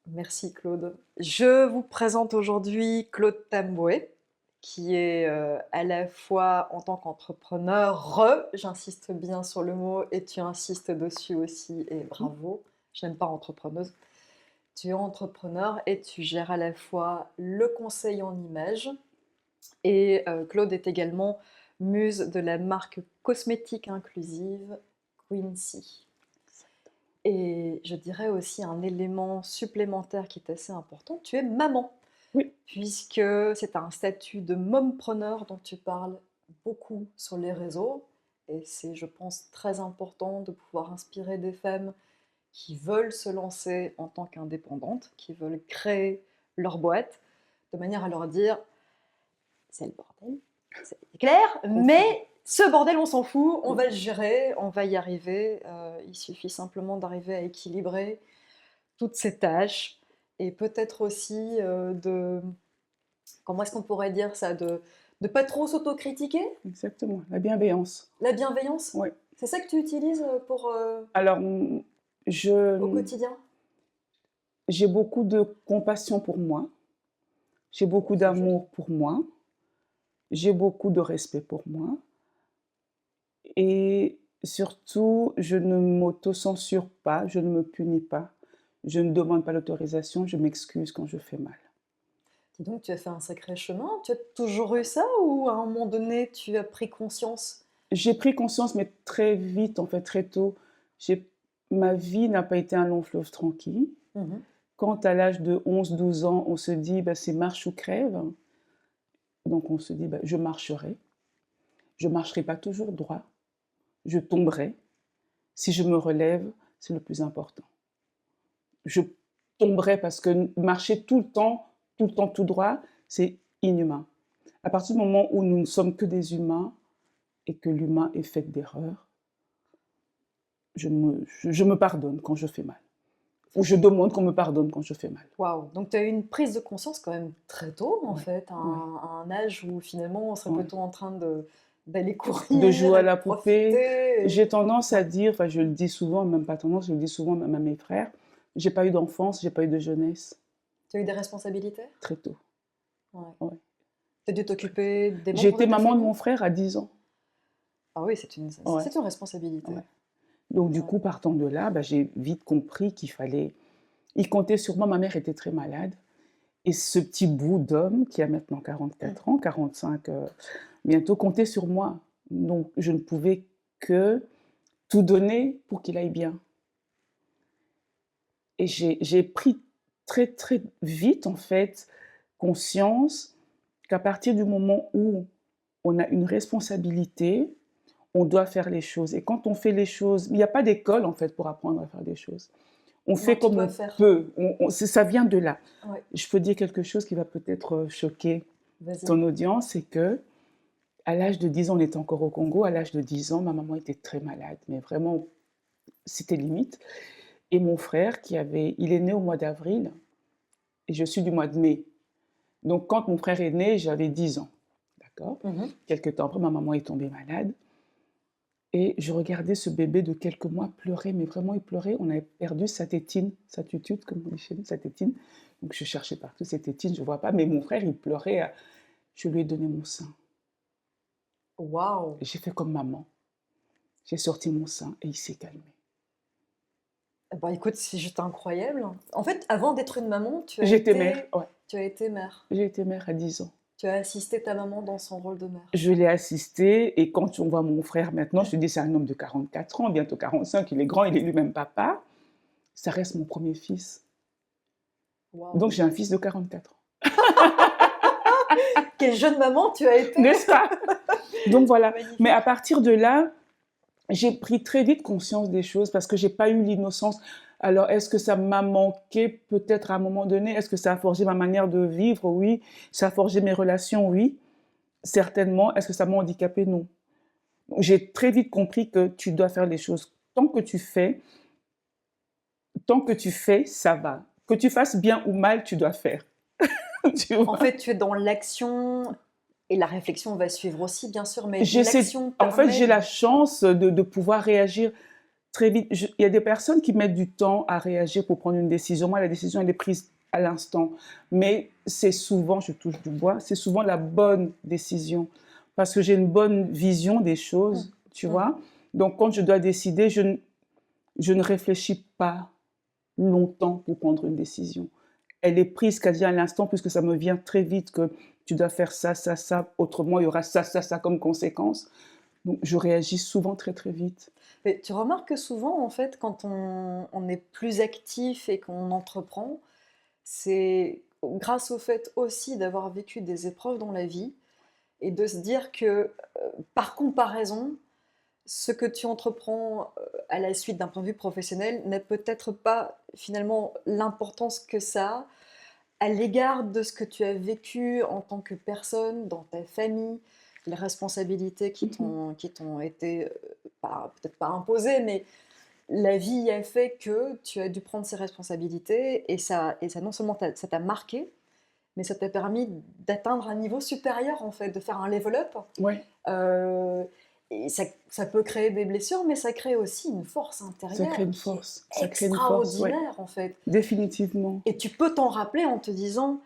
Merci Claude. Je vous présente aujourd'hui Claude Tamboué, qui est à la fois en tant qu'entrepreneur, j'insiste bien sur le mot et tu insistes dessus aussi et Mmh. bravo, je n'aime pas entrepreneuse. Tu es entrepreneur et tu gères à la fois le conseil en images et Claude est également muse de la marque cosmétique inclusive Quincy. Et je dirais aussi un élément supplémentaire qui est assez important, tu es maman, Oui, puisque c'est un statut de mompreneur dont tu parles beaucoup sur les réseaux. Et c'est, je pense, très important de pouvoir inspirer des femmes qui veulent se lancer en tant qu'indépendantes, qui veulent créer leur boîte, de manière à leur dire c'est le bordel, c'est clair, confirme. mais ce bordel, on s'en fout, on va le gérer, on va y arriver. Il suffit simplement d'arriver à équilibrer toutes ces tâches et peut-être aussi de, comment est-ce qu'on pourrait dire ça, de ne pas trop s'autocritiquer. Exactement, la bienveillance. La bienveillance, Oui. c'est ça que tu utilises pour, Alors, au je quotidien. j'ai beaucoup de compassion pour moi, j'ai beaucoup C'est joli. d'amour pour moi, j'ai beaucoup de respect pour moi et surtout, je ne m'auto-censure pas, je ne me punis pas, je ne demande pas l'autorisation, je m'excuse quand je fais mal. Dis donc, tu as fait un sacré chemin. Tu as toujours eu ça ou à un moment donné, tu as pris conscience? J'ai pris conscience, mais très vite, en fait, très tôt. J'ai Ma vie n'a pas été un long fleuve tranquille. Mhm. Quand à l'âge de 11, 12 ans, on se dit: «Bah, c'est marche ou crève», donc on se dit: «Bah, je marcherai. Je marcherai pas toujours droit, je tomberai. Si je me relève, c'est le plus important». Je tomberai parce que marcher tout le temps tout droit, c'est inhumain. À partir du moment où nous ne sommes que des humains et que l'humain est fait d'erreurs, je me pardonne quand je fais mal. Ça, Ou je c'est demande qu'on me pardonne quand je fais mal. waouh! Donc tu as eu une prise de conscience quand même très tôt, en Ouais, fait, ouais, à un âge où finalement on serait ouais. plutôt en train de d'aller De courir jouer à et de la poupée, profiter et j'ai tendance ouais. à dire, enfin je le dis souvent, même pas tendance, je le dis souvent même à mes frères, j'ai pas eu d'enfance, j'ai pas eu de jeunesse, Tu as eu des responsabilités? très tôt, Ouais. ouais, Tu as dû très t'occuper des j'ai membres de été ta maman de famille? mon frère à 10 ans. Ah oui, c'est une Ouais, c'est une responsabilité. ouais. Donc du Ouais. coup, partant de là, bah, j'ai vite compris qu'il fallait il comptait sur moi, ma mère était très malade et ce petit bout d'homme qui a maintenant 44 ans, 45, bientôt, comptait sur moi. Donc je ne pouvais que tout donner pour qu'il aille bien. Et j'ai pris très, très vite, en fait, conscience qu'à partir du moment où on a une responsabilité, on doit faire les choses et quand on fait les choses il y a pas d'école, en fait, pour apprendre à faire des choses. On Non, fait tu comme dois on faire. peut, on c'est ça vient de là. Ouais, Je peux dire quelque chose qui va peut-être, choquer vas-y. ton audience, c'est qu'à l'âge de 10 ans, on était encore au Congo, à l'âge de 10 ans, ma maman était très malade, mais vraiment, c'était limite et mon frère il est né au mois d'avril et je suis du mois de mai. Donc quand mon frère est né, j'avais 10 ans, d'accord? Mmh. Quelque temps après, ma maman est tombée malade et je regardais ce bébé de quelques mois pleurer, mais vraiment il pleurait. On avait perdu sa tétine, sa tutute comme on dit chez nous, sa tétine. Donc je cherchais partout cette tétine, je ne vois pas, mais mon frère il pleurait, je lui ai donné mon sein Waouh! et j'ai fait comme maman. J'ai sorti mon sein et il s'est calmé. Bah, écoute, c'est juste incroyable. En fait, avant d'être une maman, J'étais mère, ouais, tu as été mère. j'ai été mère à 10 ans. Tu as assisté ta maman dans son rôle de mère. Je l'ai assisté et quand on voit mon frère maintenant, je te dis c'est un homme de 44 ans, bientôt 45, il est grand, il est lui-même papa. Ça reste mon premier fils. Waouh! Donc j'ai un fils de 44 ans, Quelle jeune maman tu as été! n'est-ce pas? Donc voilà. Mais à Magnifique. partir de là, j'ai pris très vite conscience des choses parce que j'ai pas eu l'innocence. Alors est-ce que ça m'a manqué peut-être à un moment donné? Est-ce que ça a forgé ma manière de vivre? Oui. Ça a forgé mes relations? Oui. Certainement. Est-ce que ça m'a handicapée? Non. Donc j'ai très vite compris que tu dois faire les choses. Tant que tu fais, ça va. Que tu fasses bien ou mal, tu dois faire. Tu En vois? fait, tu es dans l'action et la réflexion va suivre aussi, bien sûr, mais J'essaie l'action En fait, permet j'ai la de chance de pouvoir réagir très vite. Il y a des personnes qui mettent du temps à réagir pour prendre une décision. Moi, la décision, elle est prise à l'instant. Mais c'est souvent, je touche du bois, c'est souvent la bonne décision. Parce que j'ai une bonne vision des Mmh. choses, tu Mmh. vois. Donc, quand je dois décider, je ne réfléchis pas longtemps pour prendre une décision. Elle est prise quasi à l'instant, puisque ça me vient très vite que tu dois faire ça, ça, ça. Autrement, il y aura ça, ça, ça comme conséquence. Donc, je réagis souvent très, très vite. Mais tu remarques que souvent, en fait, quand on est plus actif et qu'on entreprend, c'est grâce au fait aussi d'avoir vécu des épreuves dans la vie et de se dire que, par comparaison, ce que tu entreprends, à la suite d'un point de vue professionnel n'a peut-être pas finalement l'importance que ça a à l'égard de ce que tu as vécu en tant que personne, dans ta famille, les responsabilités Mhm. qui t'ont été, peut-être pas imposées, mais la vie a fait que tu as dû prendre ces responsabilités et ça non seulement ça t'a marqué, mais ça t'a permis d'atteindre un niveau supérieur en fait, de faire un level up. Ouais, Heu et ça peut créer des blessures, mais ça crée aussi une force ça crée intérieure une qui est force. Ça crée une force, ouais, extraordinaire en fait définitivement. et tu peux t'en rappeler en te disant: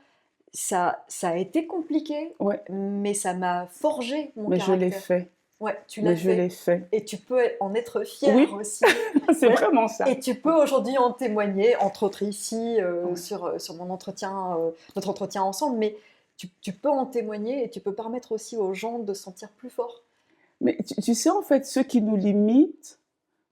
Ça a été compliqué, Ouais, mais ça m'a forgé mon mais je l'ai caractère». fait. Ouais, tu Mais l'as je l'ai fait fait. et tu peux en être fier Oui, aussi. c'est Ouais vraiment ça. et tu peux aujourd'hui en témoigner, entre autres ici, Ouais. sur mon entretien, notre entretien ensemble, mais tu peux en témoigner et tu peux permettre aussi aux gens de se sentir plus forts. Mais tu sais, en fait, ce qui nous limite,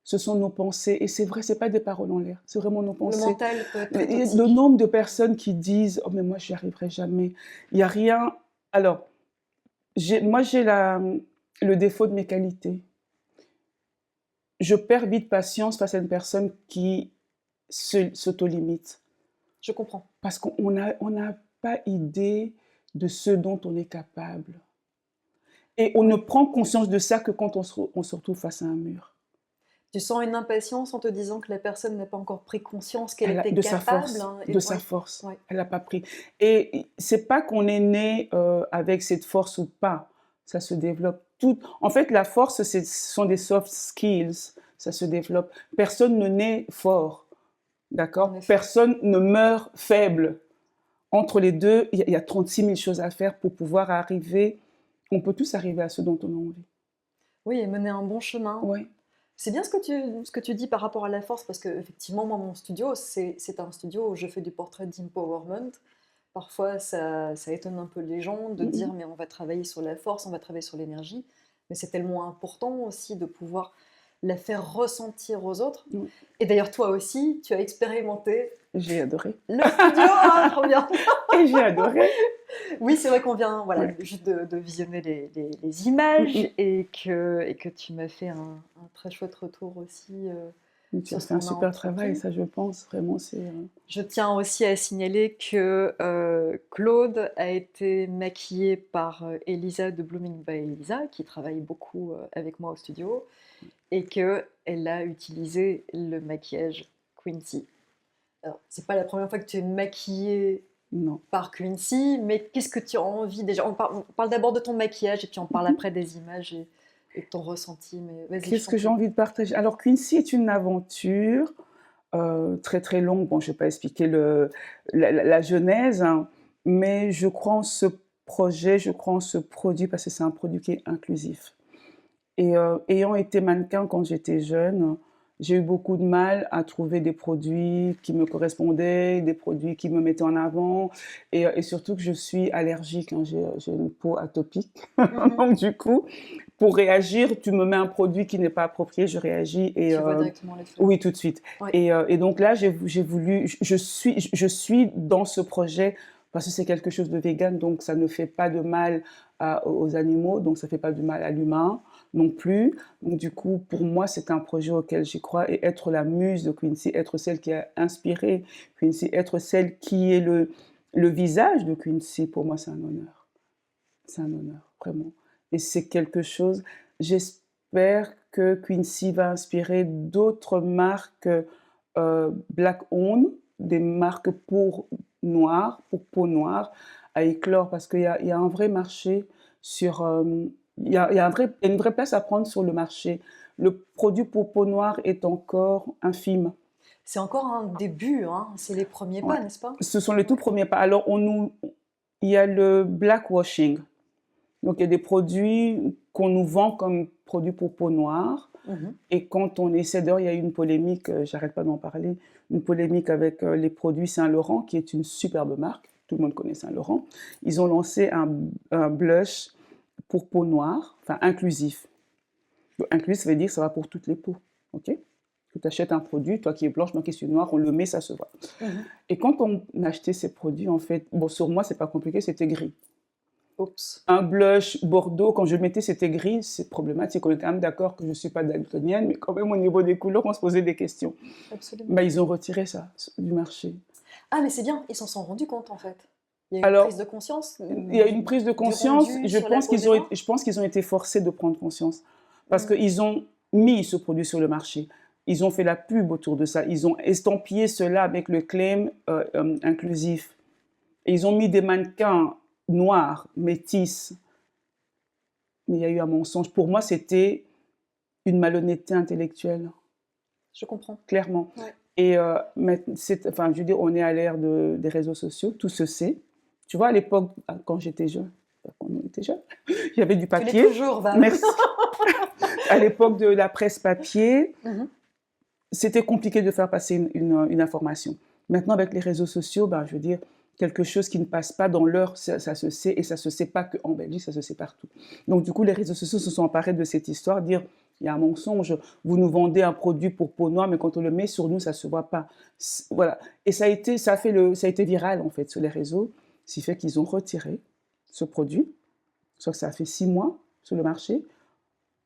ce sont nos pensées. Et c'est vrai, c'est pas des paroles en l'air, c'est vraiment nos Le pensées. mental peut être très Le toxique. nombre de personnes qui disent: «Oh mais moi j'y arriverai jamais». Il y a rien alors, j'ai le défaut de mes qualités. Je perds vite patience face à une personne qui s'auto-limite. Je comprends. Parce qu'on n'a pas idée de ce dont on est capable. Et on ne Ouais. prend conscience de ça que quand on se retrouve face à un mur. Tu sens une impatience en te disant que la personne n'a pas encore pris conscience qu'elle Elle a était capable, hein, et de sa ouais, force, ouais. elle n'a pas pris. Et c'est pas qu'on est né, avec cette force ou pas, ça se développe. Tout en fait, la force, ce sont des soft skills, ça se développe. Personne ne naît fort, En d'accord? effet. Personne ne meurt faible. Entre les 2, il y a 36 000 choses à faire pour pouvoir arriver on peut tous arriver à ce dont on a envie. Oui et mener un bon chemin. Ouais. C'est bien ce que tu dis par rapport à la force parce qu'effectivement, moi, mon studio, c'est un studio où je fais du portrait d'empowerment. Parfois, ça étonne un peu les gens de Mmh mh. dire: «Mais on va travailler sur la force, on va travailler sur l'énergie». Mais c'est tellement important aussi de pouvoir la faire ressentir aux autres. Ouais. Et d'ailleurs, toi aussi, tu as expérimenté J'ai adoré le studio, ah, trop bien! et j'ai adoré. Oui, c'est vrai qu'on vient, voilà, Ouais. juste de visionner les Mmh images mh. et que tu m'as fait un très chouette retour aussi, Mais tu as sur ce fait un qu'on a super travail, entrepris. ça je pense, vraiment Je tiens aussi à signaler que, Claude a été maquillée par, Elisa de Blooming by Elisa, qui travaille beaucoup, avec moi au studio et qu'elle a utilisé le maquillage Quincy. Alors, c'est pas la première fois que tu es maquillée non. par Quincy, mais qu'est-ce que tu as envie déjà on parle d'abord de ton maquillage et puis on Mmh parle mh. après des images et de ton ressenti, mais vas-y, je Qu'est-ce t'en que j'ai prie. envie de partager? Alors Quincy est une aventure, très, très longue. Bon, je vais pas expliquer la genèse, hein, mais je crois en ce projet, je crois en ce produit parce que c'est un produit qui est inclusif. Et ayant été mannequin quand j'étais jeune, j'ai eu beaucoup de mal à trouver des produits qui me correspondaient, des produits qui me mettaient en avant et surtout que je suis allergique, hein, j'ai une peau atopique. Mmh. Donc du coup, pour réagir, tu me mets un produit qui n'est pas approprié, je réagis et Tu vois directement l'effet. oui, tout de suite. Oui, Et donc là, j'ai voulu je suis dans ce projet parce que c'est quelque chose de végan, donc ça ne fait pas de mal à aux animaux, donc ça fait pas de mal à l'humain non plus. Donc du coup, pour moi, c'est un projet auquel j'y crois et être la muse de Quincy, être celle qui a inspiré Quincy, être celle qui est le visage de Quincy, pour moi, c'est un honneur. C'est un honneur, vraiment. Et c'est quelque chose j'espère que Quincy va inspirer d'autres marques, black owned, des marques pour peau noire, à éclore parce qu'il y a un vrai marché sur, il y a une vraie place à prendre sur le marché le produit pour peau noire est encore infime. C'est encore un début, hein, c'est les premiers Ouais. pas, n'est-ce pas? Ce sont les tout premiers pas. Alors, il y a le blackwashing. Donc, il y a des produits qu'on nous vend comme produits pour peau noire. Mhm. Et quand on essaie, d'ailleurs, il y a eu une polémique, j'arrête pas d'en parler, une polémique avec les produits Saint-Laurent, qui est une superbe marque. Tout le monde connaît Saint-Laurent. Ils ont lancé un blush pour peau noire, enfin inclusif. Donc, inclusif, ça veut dire que ça va pour toutes les peaux. OK? Tu achètes un produit, toi qui es blanche, moi qui suis noire, on le met, ça se voit. Mhm. Et quand on achetait ces produits, en fait, bon, sur moi, c'est pas compliqué, c'était gris. Oups. Un blush bordeaux, quand je mettais, c'était gris, c'est problématique. On est quand même d'accord que je ne suis pas daltonienne, mais quand même, au niveau des couleurs, on se posait des questions. Absolument. Bah, ils ont retiré ça du marché. Ah, mais c'est bien, ils s'en sont rendus compte en fait. Il y a eu une Alors, prise de conscience il y a une prise de conscience. rendu Je sur la pense peau qu'ils des ont, Noirs. je pense qu'ils ont été forcés de prendre conscience. Parce Mm. qu'ils ont mis ce produit sur le marché. Ils ont fait la pub autour de ça. Ils ont estampillé cela avec le claim inclusif. Et ils ont mis des mannequins noirs, métis. Mais il y a eu un mensonge. Pour moi, c'était une malhonnêteté intellectuelle, Je comprends. clairement. Ouais. Et enfin, je veux dire, on est à l'ère des réseaux sociaux, tout se sait. Tu vois, à l'époque, quand j'étais jeune, quand on était jeune, il y avait du Tu l'es papier. toujours, Val. Merci. À l'époque de la presse papier, Mhm. c'était compliqué de faire passer une information. Maintenant, avec les réseaux sociaux, ben, je veux dire, quelque chose qui ne passe pas dans l'heure, ça se sait, et ça ne se sait pas qu'en Belgique, ça se sait partout. Donc, du coup, les réseaux sociaux se sont emparés de cette histoire, dire, il y a un mensonge, vous nous vendez un produit pour peau noire, mais quand on le met sur nous, ça ne se voit pas. Voilà. Et ça a été viral, en fait, sur les réseaux, ce qui fait qu'ils ont retiré ce produit. Soit que ça a fait 6 mois sur le marché.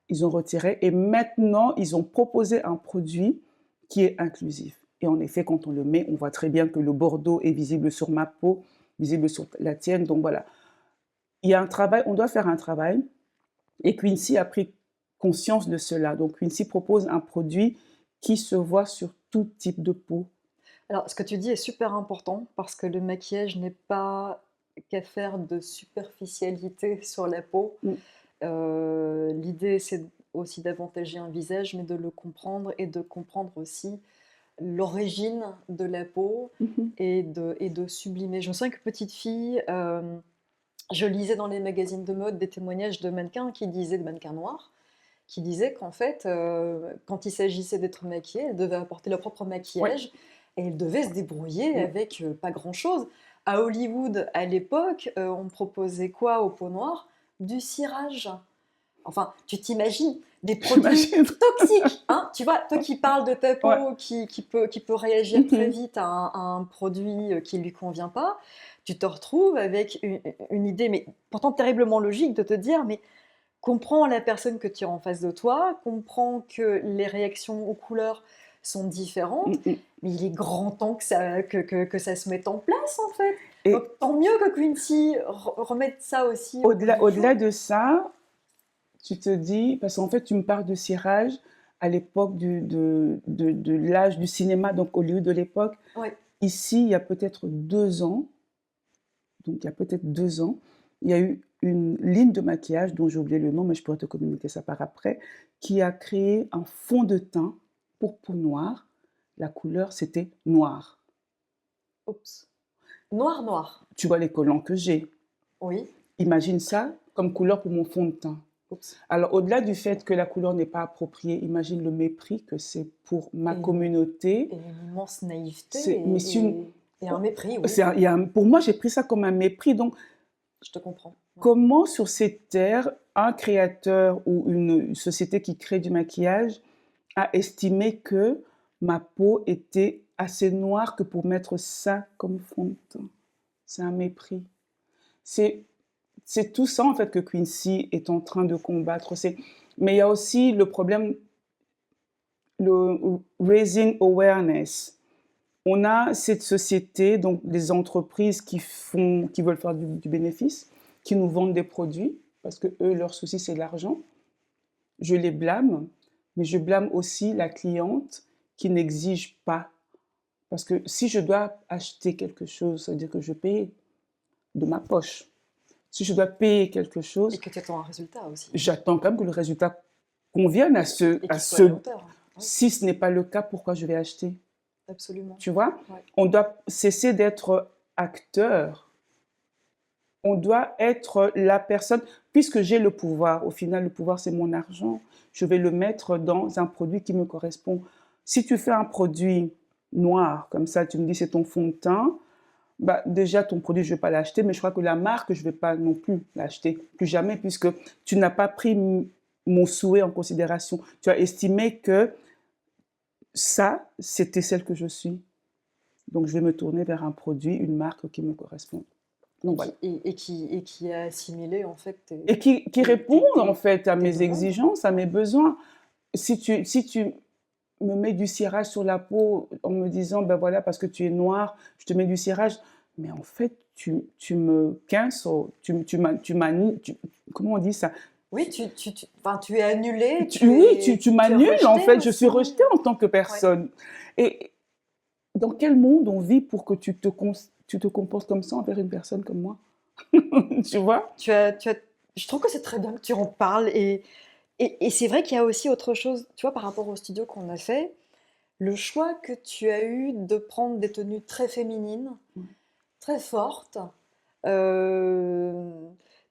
Ils ont retiré, et maintenant, ils ont proposé un produit qui est inclusif. Et en effet, quand on le met, on voit très bien que le bordeaux est visible sur ma peau, visible sur la tienne. Donc voilà, il y a un travail, on doit faire un travail. Et Quincy a pris conscience de cela. Donc Quincy propose un produit qui se voit sur tout type de peau. Alors, ce que tu dis est super important parce que le maquillage n'est pas qu'affaire de superficialité sur la peau. Mm. L'idée, c'est aussi d'avantager un visage, mais de le comprendre et de comprendre aussi l'origine de la peau Mhm. et de sublimer. Je me souviens que petite fille, je lisais dans les magazines de mode des témoignages de mannequins qui disaient, de mannequins noirs, qui disaient qu'en fait, quand il s'agissait d'être maquillée, elles devaient apporter leur propre Ouais. maquillage et elles devaient se débrouiller Mm. avec pas grand-chose. À Hollywood, à l'époque, on proposait quoi aux peaux noires? Du cirage. Enfin, tu t'imagines des produits J'imagine. toxiques, hein? Tu vois, toi qui parles de ta peau, Ouais. qui peut réagir très Mhm. vite à un produit qui ne lui convient pas, tu te retrouves avec une idée, mais pourtant terriblement logique, de te dire, mais comprends la personne que tu as en face de toi, comprends que les réactions aux couleurs sont différentes, Mm, mm. mais il est grand temps que ça se mette en place, en fait. Donc, Et tant mieux que Quincy remette ça aussi au goût du au-delà jour. de ça, tu te dis, parce qu'en fait, tu me parles de cirage à l'époque de l'âge du cinéma, donc Hollywood de l'époque. Oui. Ici, il y a peut-être 2 ans, donc il y a peut-être 2 ans, il y a eu une ligne de maquillage dont j'ai oublié le nom, mais je pourrais te communiquer ça par après, qui a créé un fond de teint pour peau noire. La couleur, c'était noir. Oups. Noir, noir. Tu vois les collants que j'ai. Oui. Imagine ça comme couleur pour mon fond de teint. Oups. Alors, au-delà du fait que la couleur n'est pas appropriée, imagine le mépris que c'est pour ma Et communauté. et une immense naïveté Mais et un mépris, oui. pour moi, j'ai pris ça comme un mépris. Donc, Je te comprends. Ouais. comment sur cette terre, un créateur ou une société qui crée du maquillage a estimé que ma peau était assez noire que pour mettre ça comme fond de teint? C'est un mépris. C'est c'est tout ça en fait que Quincy est en train de combattre. Mais il y a aussi le problème, le raising awareness. On a cette société, donc des entreprises qui veulent faire du bénéfice, qui nous vendent des produits, parce que eux, leur souci, c'est l'argent. Je les blâme, mais je blâme aussi la cliente qui n'exige pas. Parce que si je dois acheter quelque chose, ça veut dire que je paye de ma poche. Si je dois payer quelque Et chose, que tu attends un résultat aussi. j'attends quand même que le résultat conviennent Et à qui soit à la hauteur. Oui, si ce n'est pas le cas, pourquoi je vais acheter? absolument. Tu vois? Ouais. On doit cesser d'être acteur. On doit être la personne, puisque j'ai le pouvoir, au final, le pouvoir, c'est mon argent, je vais le mettre dans un produit qui me correspond. Si tu fais un produit noir, comme ça, tu me dis c'est ton fond de teint, bah, déjà, ton produit, je ne vais pas l'acheter, mais je crois que la marque, je ne vais pas non plus l'acheter, plus jamais, puisque tu n'as pas pris mon souhait en considération. Tu as estimé que ça, c'était celle que je suis. Donc, je vais me tourner vers un produit, une marque qui me correspond. Donc, voilà. Et qui a assimilé en fait Et qui répondent, en fait, à tes mes demandes. exigences, à mes besoins. Si tu me mets du cirage sur la peau en me disant, ben voilà, parce que tu es noir, je te mets du cirage. Mais en fait, tu me cancel, comment on dit ça? Oui, enfin, tu es annulé, Oui, tu tu es m'annules, en rejeté fait, je suis aussi. rejetée en tant que Ouais. personne. Et dans quel monde on vit pour que tu te comportes comme ça envers une personne comme moi? Tu vois? Tu as, je trouve que c'est très bien que tu en parles. Et c'est vrai qu'il y a aussi autre chose, tu vois, par rapport au studio qu'on a fait, le choix que tu as eu de prendre des tenues très féminines, Ouais. très fortes. Euh,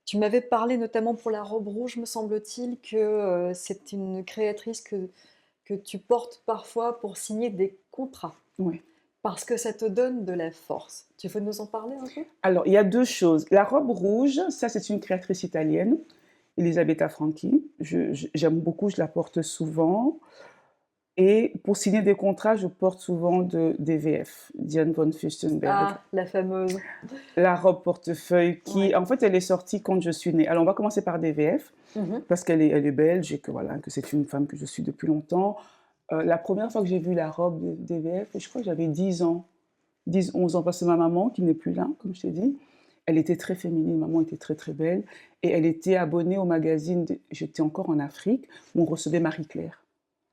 Tu m'avais parlé notamment pour la robe rouge, me semble-t-il, que c'est une créatrice que tu portes parfois pour signer des contrats, Ouais. parce que ça te donne de la force. Tu veux nous en parler un peu? Alors, il y a 2 choses. La robe rouge, ça, c'est une créatrice italienne, Elisabetta Franchi. J'aime beaucoup, je la porte souvent. Et pour signer des contrats, je porte souvent DVF, Diane von Furstenberg. Ah, la fameuse. La robe portefeuille qui, Ouais. en fait, elle est sortie quand je suis née. Alors, on va commencer par DVF, Mhm. parce elle est belge et que, voilà, que c'est une femme que je suis depuis longtemps. La première fois que j'ai vu la robe de DVF, je crois que j'avais 10 ans, 10, 11 ans, parce que ma maman, qui n'est plus là, comme je t'ai dit, elle était très féminine, maman était très très belle, et elle était abonnée au magazine, j'étais encore en Afrique, où on recevait Marie-Claire.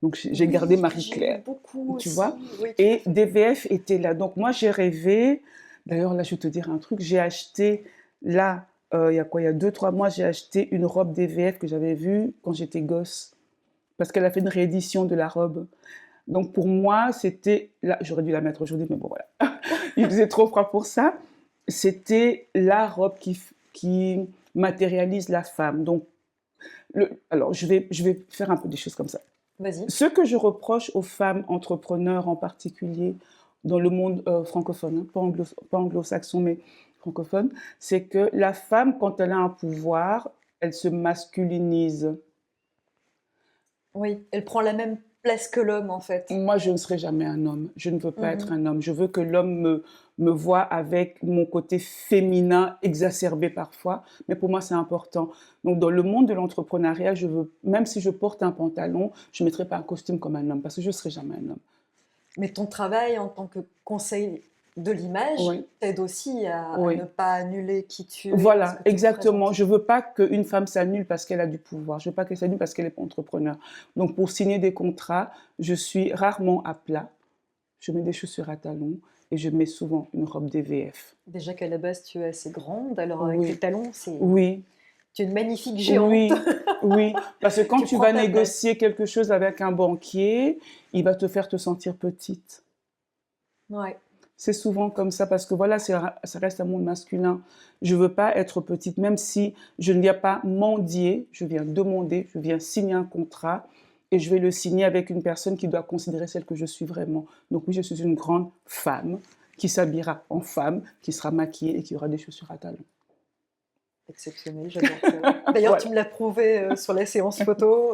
Donc j'ai gardé Oui, que j'ai eu Marie-Claire, beaucoup tu aussi. vois. Oui, tout à Et fait. DVF était là. Donc moi j'ai rêvé, d'ailleurs là je vais te dire un truc, j'ai acheté là, il y a quoi, il y a 2, 3 mois, j'ai acheté une robe DVF que j'avais vue quand j'étais gosse, parce qu'elle a fait une réédition de la robe. Donc pour moi, c'était, là, j'aurais dû la mettre aujourd'hui, mais bon voilà, il faisait trop froid pour ça. C'était la robe qui matérialise la femme. Donc, alors je vais faire un peu des choses comme ça. Vas-y. Ce que je reproche aux femmes entrepreneurs en particulier dans le monde francophone, hein, pas anglo-saxon, mais francophone, c'est que la femme, quand elle a un pouvoir, elle se masculinise. Oui, elle prend la même place que l'homme en fait. Moi, je ne serai jamais un homme. Je ne veux pas être Mhm. un homme. Je veux que l'homme me voie avec mon côté féminin exacerbé parfois. Mais pour moi, c'est important. Donc, dans le monde de l'entrepreneuriat, je veux, même si je porte un pantalon, je ne mettrai pas un costume comme un homme parce que je ne serai jamais un homme. Mais ton travail en tant que conseil de l'image Oui, t'aide aussi à ne oui. pas annuler qui tu es et ce Voilà, que tu exactement. représentes. Je ne veux pas qu'une femme s'annule parce qu'elle a du pouvoir. Je ne veux pas qu'elle s'annule parce qu'elle est entrepreneur. Donc, pour signer des contrats, je suis rarement à plat. Je mets des chaussures à talons et je mets souvent une robe DVF. Déjà qu'à la base tu es assez grande, alors avec tes Oui, talons, c'est oui, tu es une magnifique géante. oui, oui. Parce que quand Tu tu prends vas ta place. négocier quelque chose avec un banquier, il va te faire te sentir petite. Ouais. C'est souvent comme ça parce que voilà, ça reste un monde masculin. Je ne veux pas être petite, même si je ne viens pas mendier, je viens demander, je viens signer un contrat et je vais le signer avec une personne qui doit considérer celle que je suis vraiment. Donc oui, je suis une grande femme qui s'habillera en femme, qui sera maquillée et qui aura des chaussures à talons. Exceptionnel, j'adore ça. D'ailleurs, tu Voilà. me l'as prouvé sur la séance photo.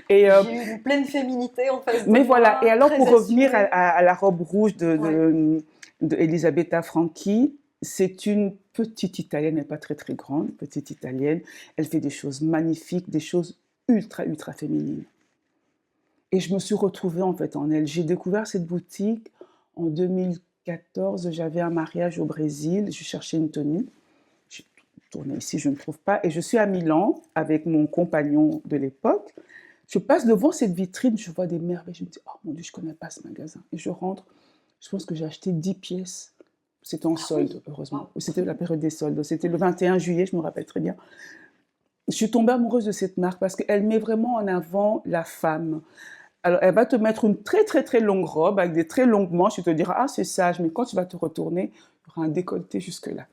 Et, J'ai eu une pleine féminité en face de mais voilà, et moi, alors très pour revenir assurée. à la robe rouge Ouais. de Elisabetta Franchi, c'est une petite italienne, elle n'est pas très très grande, petite italienne. Elle fait des choses magnifiques, des choses ultra ultra féminines. Et je me suis retrouvée en fait en elle. J'ai découvert cette boutique en 2014. J'avais un mariage au Brésil, je cherchais une tenue. J'ai tourné ici, je ne trouve pas. Et je suis à Milan avec mon compagnon de l'époque. Je passe devant cette vitrine, je vois des merveilles. Je me dis, oh mon Dieu, je ne connais pas ce magasin. Et je rentre, je pense que j'ai acheté 10 pièces. C'était en Ah solde, oui, heureusement. waouh. C'était la période des soldes. C'était le 21 juillet, je me rappelle très bien. Je suis tombée amoureuse de cette marque parce qu'elle met vraiment en avant la femme. Alors, elle va te mettre une très, très, très longue robe avec des très longues manches et te dira: «Ah, c'est sage», mais quand tu vas te retourner, il y aura un décolleté jusque-là.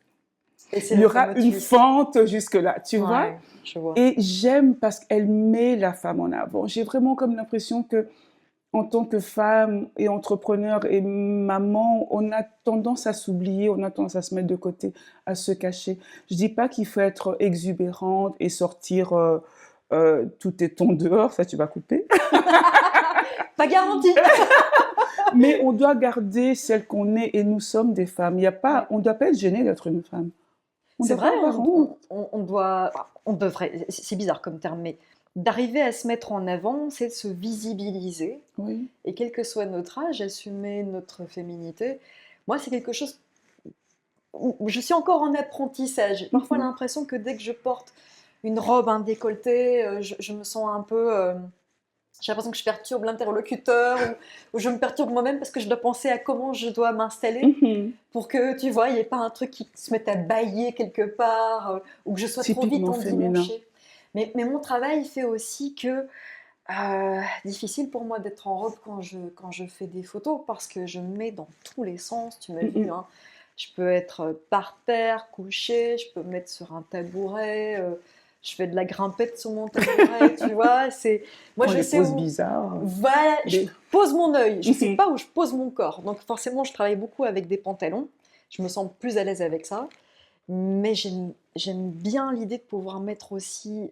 Et c'est Il y le aura fameux une twist. fente jusque-là, tu vois? Ouais, je vois. Et j'aime parce qu'elle met la femme en avant. J'ai vraiment comme l'impression que en tant que femme et entrepreneur et maman, on a tendance à s'oublier, on a tendance à se mettre de côté, à se cacher. Je dis pas qu'il faut être exubérante et sortir, tous tes tons dehors, ça tu vas couper. Pas garanti! Mais on doit garder celle qu'on est et nous sommes des femmes. Il y a pas Ouais. On ne doit pas être gêné d'être une femme. On ne C'est doit vrai, pas avoir honte. on doit, enfin, on devrait, c'est bizarre comme terme, mais d'arriver à se mettre en avant, c'est de se visibiliser. Oui. Et quel que soit notre âge, assumer notre féminité. Moi, c'est quelque chose où je suis encore en apprentissage. J'ai parfois Mmh. l'impression que dès que je porte une robe, un décolleté, je me sens un peu. J'ai l'impression que je perturbe l'interlocuteur ou je me perturbe moi-même parce que je dois penser à comment je dois m'installer Mmh. pour que, tu vois, il n'y ait pas un truc qui se mette à bâiller quelque part ou que je sois trop vite Typiquement féminin. endimanchée. Mais mon travail fait aussi que difficile pour moi d'être en robe quand je fais des photos parce que je me mets dans tous les sens, tu m'as Mmh vu, mh. hein. Je peux être par terre, couchée, je peux me mettre sur un tabouret, je fais de la grimpette sur mon tabouret, tu vois. Moi, Prends je des sais poses où. bizarres, Voilà, je des pose mon œil, je sais mmh. pas où je pose mon corps. Donc forcément, je travaille beaucoup avec des pantalons. Je me sens plus à l'aise avec ça. Mais j'aime bien l'idée de pouvoir mettre aussi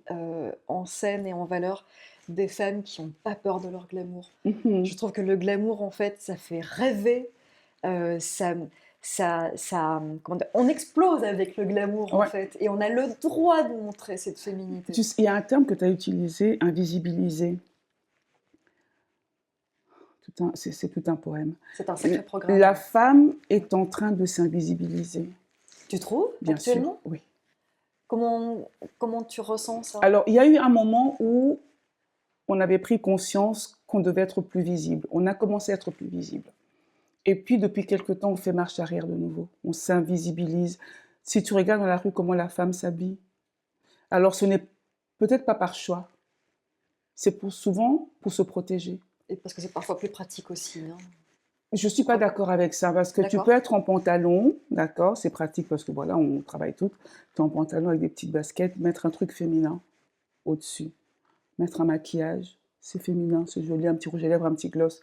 en scène et en valeur des femmes qui n'ont pas peur de leur glamour. Mmh. Je trouve que le glamour, en fait, ça fait rêver. Ça, comment dire, on explose avec le glamour, en Ouais. fait. Et on a le droit de montrer cette féminité. Tu sais, il y a un terme que tu as utilisé, invisibiliser. C'est tout un poème. C'est un sacré L programme, La ouais. femme est en train de s'invisibiliser, Tu trouves, bien sûr, actuellement? oui. Comment tu ressens ça? Alors, il y a eu un moment où on avait pris conscience qu'on devait être plus visible. On a commencé à être plus visible. Et puis, depuis quelque temps, on fait marche arrière de nouveau. On s'invisibilise. Si tu regardes dans la rue comment la femme s'habille, alors ce n'est peut-être pas par choix, c'est souvent pour se protéger. Et parce que c'est parfois plus pratique aussi, hein. Je ne Tu suis pas crois pas? d'accord avec ça parce que tu peux D'accord. être en pantalon, d'accord, c'est pratique parce que voilà, on travaille toutes. Tu es en pantalon avec des petites baskets, mettre un truc féminin au-dessus, mettre un maquillage, c'est féminin, c'est joli, un petit rouge à lèvres, un petit gloss.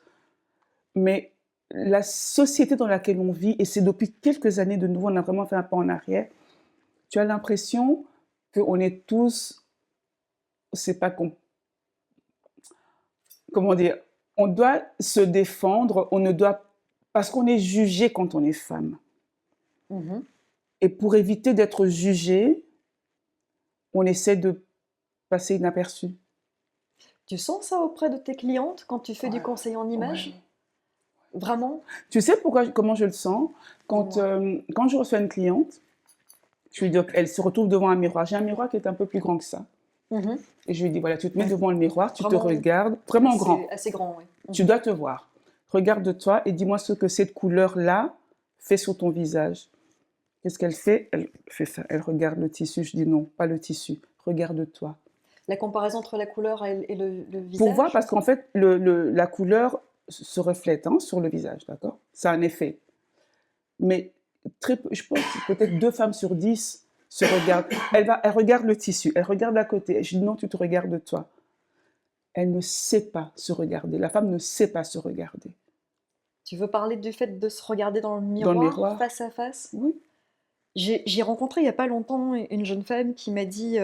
Mais la société dans laquelle on vit, et c'est depuis quelques années de nouveau, on a vraiment fait un pas en arrière, tu as l'impression qu'on est tous, c'est pas comment dire, on doit se défendre, on ne doit, parce qu'on est jugé quand on est femme. Mhm. Et pour éviter d'être jugé, on essaie de passer inaperçu. Tu sens ça auprès de tes clientes quand tu fais du Ouais, conseil en ouais. images? Vraiment? Tu sais comment je le sens? Dis-moi. Quand je reçois une cliente, je lui dis, elle se retrouve devant un miroir. J'ai un miroir qui est un peu plus grand que ça. Mhm. Et je lui dis, voilà, tu te mets Ouais. devant le miroir, tu te Vraiment regardes, vraiment grand. assez grand, oui. Tu Mhm. dois te voir. Regarde-toi et dis-moi ce que cette couleur-là fait sur ton visage. Qu'est-ce qu'elle fait? Elle fait ça. Elle regarde le tissu. Je dis non, pas le tissu. Regarde-toi. La comparaison entre la couleur et le Pour voir, visage? parce qu'en fait, la couleur se reflète, hein, sur le visage, d'accord? Ça a un effet. Mais je pense que peut-être 2 femmes sur 10 se regardent. Elle regarde le tissu, elle regarde à côté. Je dis non, tu te regardes toi. Elle ne sait pas se regarder. La femme ne sait pas se regarder. Tu veux parler du fait de se regarder dans le Dans le miroir, miroir, face à face? oui. J'ai rencontré il y a pas longtemps une jeune femme qui m'a dit,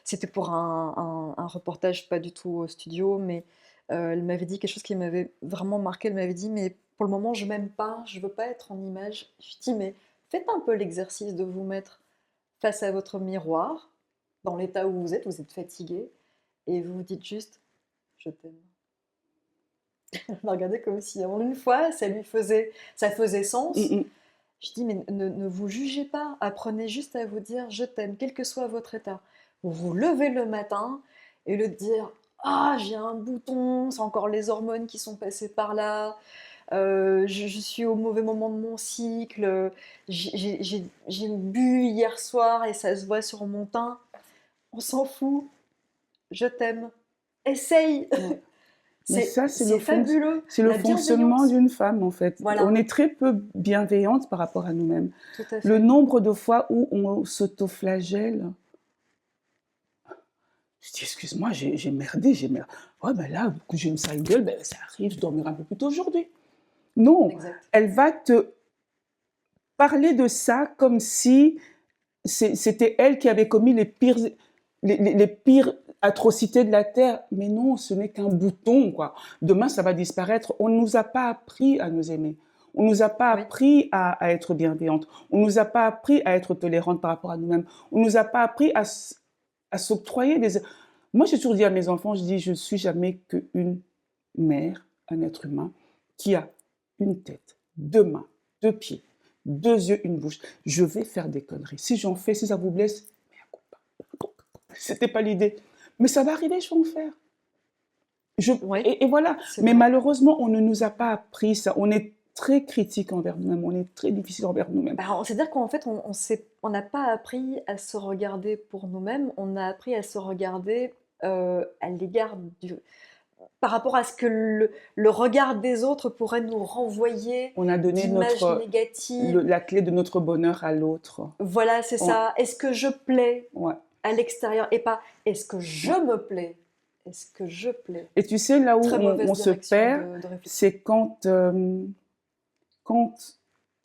c'était pour un reportage pas du tout au studio, mais elle m'avait dit quelque chose qui m'avait vraiment marqué. Elle m'avait dit: «Mais pour le moment, je m'aime pas, je veux pas être en image». Je lui dis: «Mais faites un peu l'exercice de vous mettre face à votre miroir, dans l'état où vous êtes fatigué, et vous vous dites juste: "Je t'aime"». Elle m'a regardée comme si en une fois ça faisait Mm, sens. mm. Je dis: «Mais ne vous jugez pas, apprenez juste à vous dire "je t'aime", quel que soit votre état». Vous vous levez le matin et le dire: «Ah, j'ai un bouton, c'est encore les hormones qui sont passées par là, je suis au mauvais moment de mon cycle, j'ai bu hier soir et ça se voit sur mon teint». on s'en fout, je t'aime, essaye. Ouais. Mais ça, C'est fabuleux, c'est le la fonctionnement bienveillance. d'une femme, en fait. On Voilà, est très peu bienveillante par rapport à nous-mêmes. tout à Le fait. nombre de fois où on s'autoflagelle, je dis, excuse-moi, j'ai merdé, j'ai merdé. Ouais, ben là, que j'ai une sale gueule, ben, ça arrive, je dormirai un peu plus tôt aujourd'hui. Non, Exact. elle va te parler de ça comme si c'était elle qui avait commis les pires atrocités de la terre. Mais non, ce n'est qu'un bouton, quoi. Demain, ça va disparaître. On ne nous a pas appris à nous aimer. On ne nous a pas Oui, appris à être bienveillante. On ne nous a pas appris à être tolérante par rapport à nous-mêmes. On ne nous a pas appris à s'octroyer des... Moi, j'ai toujours dit à mes enfants, je dis, je ne suis jamais qu'une mère, un être humain, qui a une tête, deux mains, deux pieds, deux yeux, une bouche. Je vais faire des conneries. Si j'en fais, si ça vous blesse, c'était pas l'idée. Mais ça va arriver, je vais en faire. oui, Et voilà. c'est Mais vrai. malheureusement, on ne nous a pas appris ça. On est très critique envers nous-mêmes. On est très difficile envers nous-mêmes. Bah, c'est-à-dire qu'en fait, on n'a pas appris à se regarder pour nous-mêmes, on a appris à se regarder à l'égard par rapport à ce que le regard des autres pourrait nous renvoyer On a donné d'images négatives. la clé de notre bonheur à l'autre. Voilà, c'est Ouais, ça. Est-ce que je plais ouais. à l'extérieur et pas est-ce que je Ouais. me plais? Est-ce que je plais? Et tu sais, là où Très mauvaise on se direction perd, de réflexion. c'est quand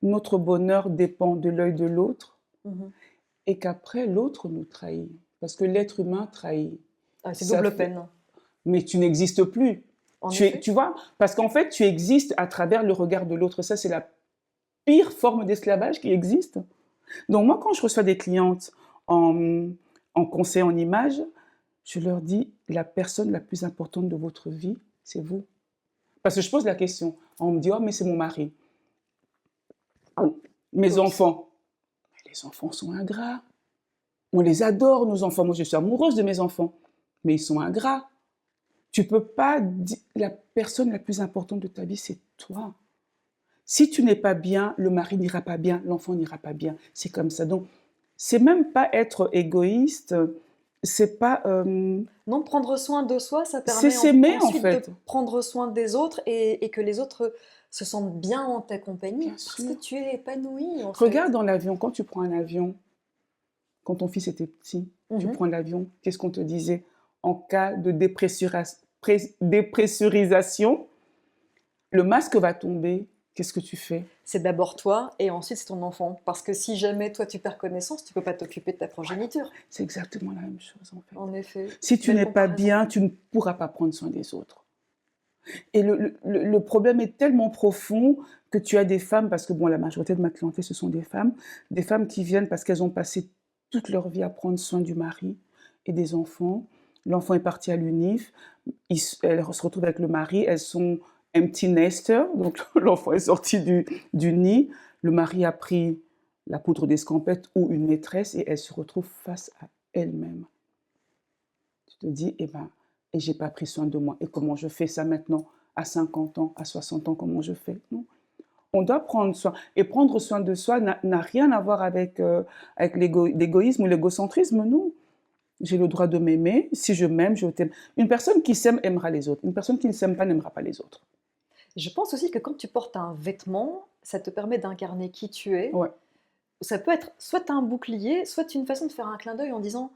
notre bonheur dépend de l'œil de l'autre Mhm. et qu'après l'autre nous trahit. Parce que l'être humain trahit. Ah, c'est Ça double fait... peine, Mais tu n'existes plus. en effet. Tu vois, parce qu'en fait, tu existes à travers le regard de l'autre. Ça, c'est la pire forme d'esclavage qui existe. Donc moi, quand je reçois des clientes en, en conseil en image, je leur dis, la personne la plus importante de votre vie, c'est vous. Parce que je pose la question. On me dit, oh, mais c'est mon mari. Mes Oups. enfants. Les enfants sont ingrats. On les adore, nos enfants. Moi, je suis amoureuse de mes enfants. Mais ils sont ingrats. Tu peux pas dire, la personne la plus importante de ta vie, c'est toi. Si tu n'es pas bien, le mari n'ira pas bien, l'enfant n'ira pas bien. C'est comme ça. Donc, c'est même pas être égoïste, c'est pas... Non, prendre soin de soi, ça c'est permet s'aimer, en ensuite de fait. prendre soin des autres et que les autres se sentent bien en ta compagnie Bien parce que sûr. tu es épanoui, en Regarde fait. dans l'avion, quand tu prends un avion, quand ton fils était petit, tu Mhm. prends l'avion, qu'est-ce qu'on te disait? En cas de dépressurisation, le masque va tomber. Qu'est-ce que tu fais? C'est d'abord toi et ensuite c'est ton enfant. Parce que si jamais toi tu perds connaissance, tu peux pas t'occuper de ta Voilà. progéniture. C'est exactement la même chose, en fait. En effet. Si tu Belle n'es pas comparaison. bien, tu ne pourras pas prendre soin des autres. Et le problème est tellement profond que tu as des femmes, parce que bon, la majorité de ma clientèle, ce sont des femmes qui viennent parce qu'elles ont passé toute leur vie à prendre soin du mari et des enfants. L'enfant est parti à l'UNIF, elles se retrouvent avec le mari, elles sont empty nester, donc l'enfant est sorti du nid, le mari a pris la poudre d'escampette ou une maîtresse et elles se retrouvent face à elles-mêmes. Tu te dis, eh ben, et j'ai pas pris soin de moi. Et comment je fais ça maintenant? À 50 ans, à 60 ans, comment je fais? Non. On doit prendre soin. Et prendre soin de soi n'a rien à voir avec l'égoïsme ou l'égocentrisme, non. J'ai le droit de m'aimer. Si je m'aime, je t'aime. Une personne qui s'aime aimera les autres. Une personne qui ne s'aime pas n'aimera pas les autres. Je pense aussi que quand tu portes un vêtement, ça te permet d'incarner qui tu es. Ouais. Ça peut être soit un bouclier, soit une façon de faire un clin d'œil en disant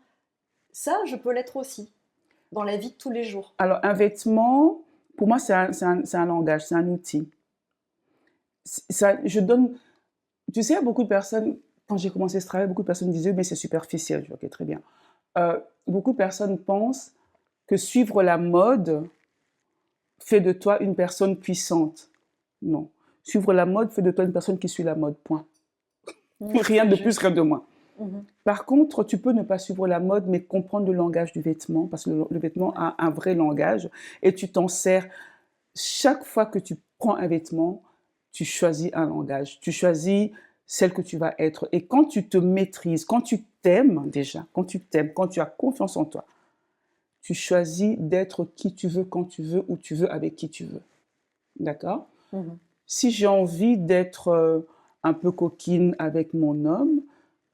ça, je peux l'être aussi dans la vie de tous les jours. Alors, un vêtement, pour moi, c'est un langage, c'est un outil. Ça, je donne... Tu sais, à beaucoup de personnes, quand j'ai commencé ce travail, beaucoup de personnes me disaient, mais c'est superficiel. Je dis, ok, très bien. Beaucoup de personnes pensent que suivre la mode fait de toi une personne puissante. Non. Suivre la mode fait de toi une personne qui suit la mode, point. Rien C'est de plus, juste. rien de moins. Mhm. Par contre, tu peux ne pas suivre la mode, mais comprendre le langage du vêtement, parce que le vêtement Ouais. a un vrai langage, et tu t'en sers. Chaque fois que tu prends un vêtement, tu choisis un langage, tu choisis celle que tu vas être. Et quand tu te maîtrises, quand tu t'aimes déjà, quand tu t'aimes, quand tu as confiance en toi, tu choisis d'être qui tu veux, quand tu veux, où tu veux, avec qui tu veux. D'accord? Mhm. Si j'ai envie d'être un peu coquine avec mon homme,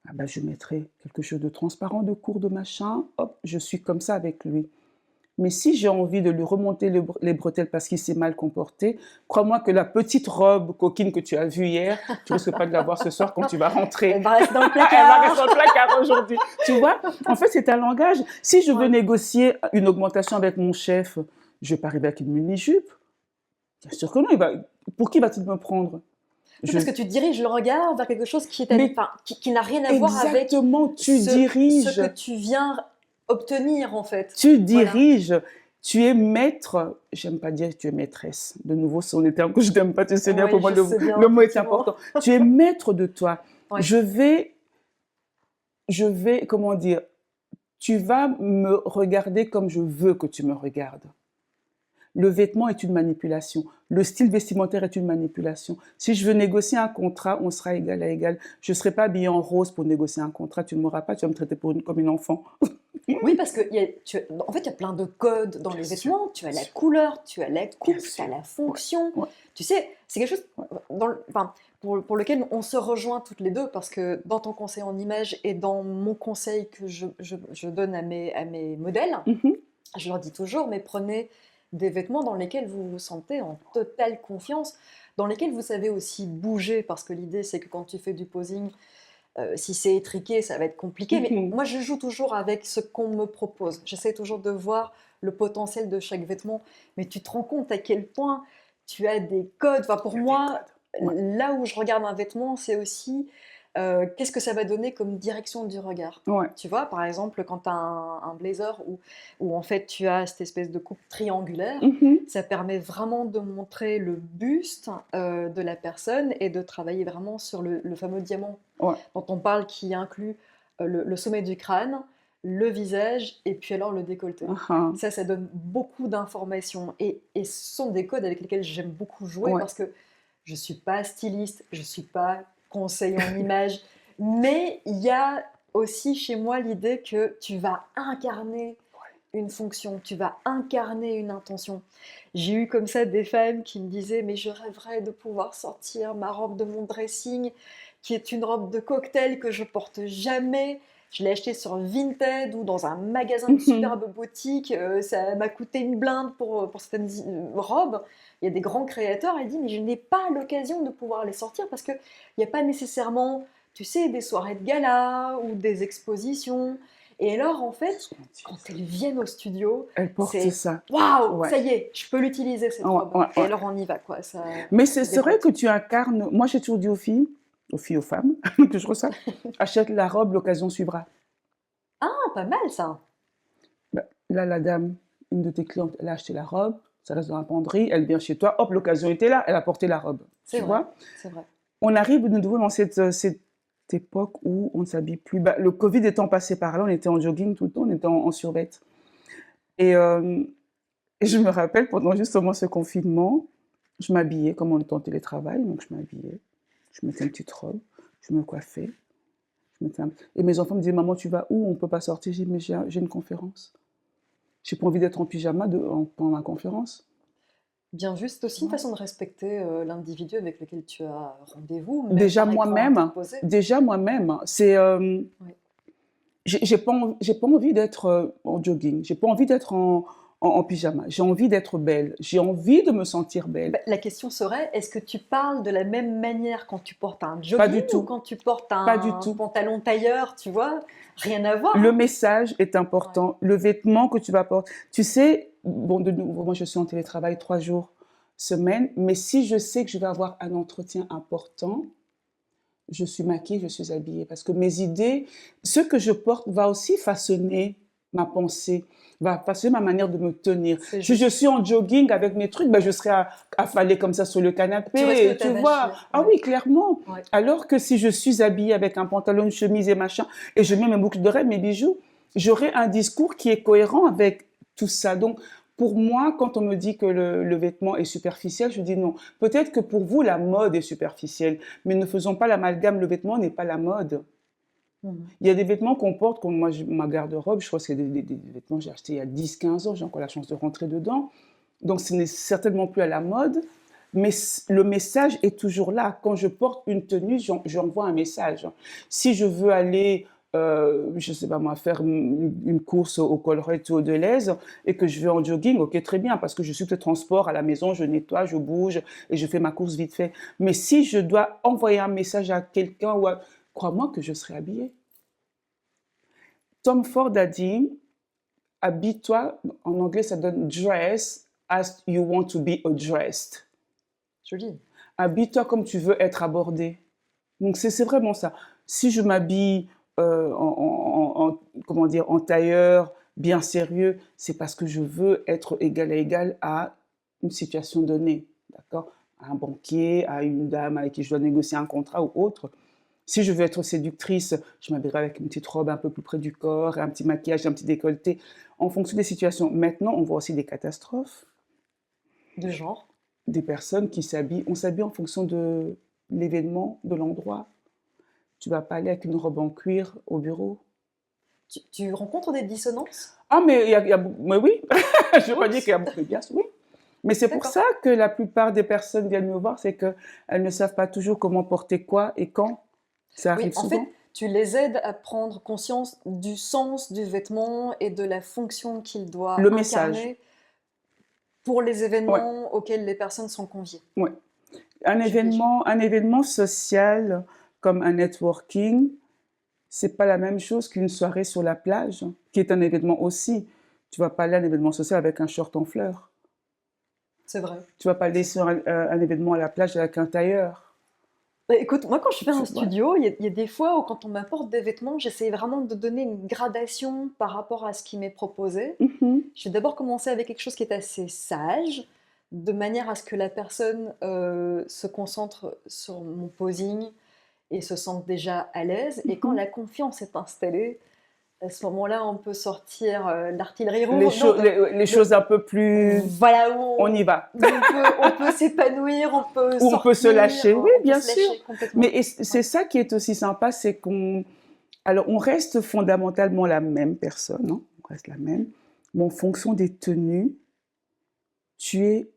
Ah bah, je mettrai quelque chose de transparent, de court, de machin, hop, je suis comme ça avec lui. Mais si j'ai envie de lui remonter les bretelles parce qu'il s'est mal comporté, crois-moi que la petite robe coquine que tu as vue hier, tu risques pas de la voir ce soir quand tu vas rentrer. Elle va rester dans le Elle va rester placard. dans le placard aujourd'hui. Tu vois? En fait, c'est un langage. Si je veux Ouais. négocier une augmentation avec mon chef, je vais pas arriver avec une mini-jupe. Bien sûr que non, pour qui va-t-il me prendre? Oui, Je parce que tu diriges le regard vers quelque chose Mais enfin, qui n'a rien à voir avec exactement, tu ce que diriges. tu viens obtenir, en fait. Tu Voilà. diriges, tu es maître, j'aime pas dire que tu es maîtresse. De nouveau, ce sont des termes que je n'aime pas, tu sais bien pour Oui, moi je sais bien, le mot est effectivement. important. Tu es maître de toi. Ouais. Je vais, comment dire, tu vas me regarder comme je veux que tu me regardes. Le vêtement est une manipulation. Le style vestimentaire est une manipulation. Si je veux négocier un contrat, on sera égal à égal. Je ne serai pas habillée en rose pour négocier un contrat. Tu ne m'auras pas, tu vas me traiter comme une enfant. Oui, parce que en fait, il y a plein de codes dans Bien les sûr, vêtements. Tu as bien la sûr, couleur, tu as la bien coupe, tu as sûr. la Ouais, fonction. ouais, Tu sais, c'est quelque chose ouais. enfin, pour lequel on se rejoint toutes les deux, parce que dans ton conseil en image et dans mon conseil que je donne à mes modèles, Mhm. je leur dis toujours, mais prenez des vêtements dans lesquels vous vous sentez en totale confiance, dans lesquels vous savez aussi bouger, parce que l'idée, c'est que quand tu fais du posing, si c'est étriqué, ça va être compliqué. Mais Mhm. moi, je joue toujours avec ce qu'on me propose. J'essaie toujours de voir le potentiel de chaque vêtement. Mais tu te rends compte à quel point tu as des codes. Enfin, pour Il y a des moi, codes. Ouais. là où je regarde un vêtement, c'est aussi qu'est-ce que ça va donner comme direction du regard. Ouais. Tu vois, par exemple, quand tu as un blazer où en fait tu as cette espèce de coupe triangulaire, Mhm. ça permet vraiment de montrer le buste de la personne et de travailler vraiment sur le fameux diamant Ouais. dont on parle, qui inclut le sommet du crâne, le visage et puis alors le décolleté. Ah, Ça donne beaucoup d'informations et ce sont des codes avec lesquels j'aime beaucoup jouer ouais. parce que je ne suis pas styliste, je ne suis pas conseiller en image, mais il y a aussi chez moi l'idée que tu vas incarner une fonction, tu vas incarner une intention. J'ai eu comme ça des femmes qui me disaient mais je rêverais de pouvoir sortir ma robe de mon dressing qui est une robe de cocktail que je porte jamais. Je l'ai achetée sur Vinted ou dans un magasin de Mhm. superbes boutiques. Ça m'a coûté une blinde pour certaines robes. Il y a des grands créateurs. Elle dit mais je n'ai pas l'occasion de pouvoir les sortir parce qu'il n'y a pas nécessairement, tu sais, des soirées de gala ou des expositions. Et alors, en C'est fait, ce qu'on dit. quand elles viennent au studio, Elle porte c'est ça. waouh, Ouais. ça y est, je peux l'utiliser cette Ouais, robe. ouais, Et ouais. alors on y va, quoi. Mais Ça c'est vrai dépote. que tu incarnes. Moi, j'ai toujours dit aux femmes, que je reçois, achète la robe, l'occasion suivra. Ah, pas mal ça. Bah, là, la dame, une de tes clientes, elle a acheté la robe, ça reste dans la penderie, elle vient chez toi, hop, l'occasion était là, elle a porté la robe. C'est Tu vrai, vois? c'est vrai. On arrive de nouveau dans cette époque où on ne s'habille plus. Bah, le Covid étant passé par là, on était en jogging tout le temps, on était en survêt. Et, et je me rappelle, pendant justement ce confinement, je m'habillais, comme on était en télétravail, donc je m'habillais, je mettais une petite robe, je me coiffais, et mes enfants me disaient: «Maman, tu vas où? On ne peut pas sortir». J'ai dit: «Mais j'ai une conférence. J'ai pas envie d'être en pyjama pendant la conférence». Bien vu, c'est aussi une Ouais. façon de respecter l'individu avec lequel tu as rendez-vous, même Déjà par écran moi-même, interposé. déjà moi-même, c'est, Oui. j'ai pas envie d'être, en jogging, j'ai pas envie d'être en pyjama. J'ai envie d'être belle, j'ai envie de me sentir belle. Bah, la question serait, est-ce que tu parles de la même manière quand tu portes un Pas jogging du ou tout, quand tu portes pas du un tout. pantalon tailleur, tu vois? Rien à voir, Le hein? message est Ouais. important, le vêtement que tu vas porter. Tu sais, bon, de nouveau, moi je suis en télétravail 3 jours semaine, mais si je sais que je vais avoir un entretien important, je suis maquillée, je suis habillée parce que mes idées, ce que je porte va aussi façonner ma pensée, va façonner ma manière de me tenir. C'est Si je juste. suis en jogging avec mes trucs, ben je serai affalée comme ça sur le Tu risques de canapé, tu vois? t'avachir. Ah Ouais. oui, clairement. Ouais. Alors que si je suis habillée avec un pantalon, une chemise et machin, et je mets mes boucles d'oreilles, mes bijoux, j'aurai un discours qui est cohérent avec tout ça. Donc, pour moi, quand on me dit que le vêtement est superficiel, je dis non. Peut-être que pour vous, la mode est superficielle, mais ne faisons pas l'amalgame, le vêtement n'est pas la mode. Mhm. Il y a des vêtements qu'on porte, comme moi, ma garde-robe, je crois que c'est des vêtements que j'ai achetés il y a 10, 15 ans, j'ai encore la chance de rentrer dedans. Donc ce n'est certainement plus à la mode, Mais le message est toujours là. Quand je porte une tenue, j'envoie un message. Si je veux aller, je ne sais pas moi, faire une course au Colruyt ou au Delhaize et que je vais en jogging, ok, très bien, parce que je suis de transport à la maison, je nettoie, je bouge et je fais ma course vite fait. Mais si je dois envoyer un message à quelqu'un, crois-moi que je serai habillée. Tom Ford a dit, habille-toi, en anglais ça donne dress as you want to be addressed. Joli. Habille-toi comme tu veux être abordé. Donc c'est vraiment ça. Si je m'habille comment dire, en tailleur, bien sérieux, c'est parce que je veux être égal à égal à une situation donnée, d'accord? À un banquier, à une dame avec qui je dois négocier un contrat ou autre. Si je veux être séductrice, je m'habillerai avec une petite robe un peu plus près du corps, un petit maquillage, un petit décolleté, en fonction des situations. Maintenant, on voit aussi des catastrophes, De genre. des personnes qui s'habillent. On s'habille en fonction de l'événement, de l'endroit. Tu vas pas aller avec une robe en cuir au bureau. Tu rencontres des dissonances? Ah, mais mais oui, je ne veux pas dire qu'il y a beaucoup de bien, oui. Mais c'est pour D'accord. ça que la plupart des personnes viennent me voir, c'est qu'elles ne savent pas toujours comment porter quoi et quand. Ça Oui, arrive en fait, souvent. tu les aides à prendre conscience du sens du vêtement et de la fonction qu'il doit Le message, incarner pour les ouais, événements auxquels les personnes sont conviées. ouais. J'imagine. Un événement social comme un networking, c'est pas la même chose qu'une soirée sur la plage, qui est un événement aussi. Tu vas pas aller à un événement social avec un short en fleurs. C'est vrai. Tu vas pas aller C'est sur vrai. un événement à la plage avec un tailleur. Bah, écoute, moi, quand je fais un Ouais. studio, il y a des fois où, quand on m'apporte des vêtements, j'essaie vraiment de donner une gradation par rapport à ce qui m'est proposé. Mhm. Je vais d'abord commencer avec quelque chose qui est assez sage, de manière à ce que la personne se concentre sur mon posing et se sente déjà à l'aise. Et quand Mhm. la confiance est installée, à ce moment-là, on peut sortir l'artillerie Les, rouge. Non, les choses un peu plus... voilà où On y va. on peut s'épanouir, on peut Où on peut se lâcher, sortir, oui, on peut bien se sûr. lâcher complètement. Mais Ouais. c'est ça qui est aussi sympa, c'est qu'on... Alors, on reste fondamentalement la même personne, hein, on reste la même, mais en fonction des tenues, tu es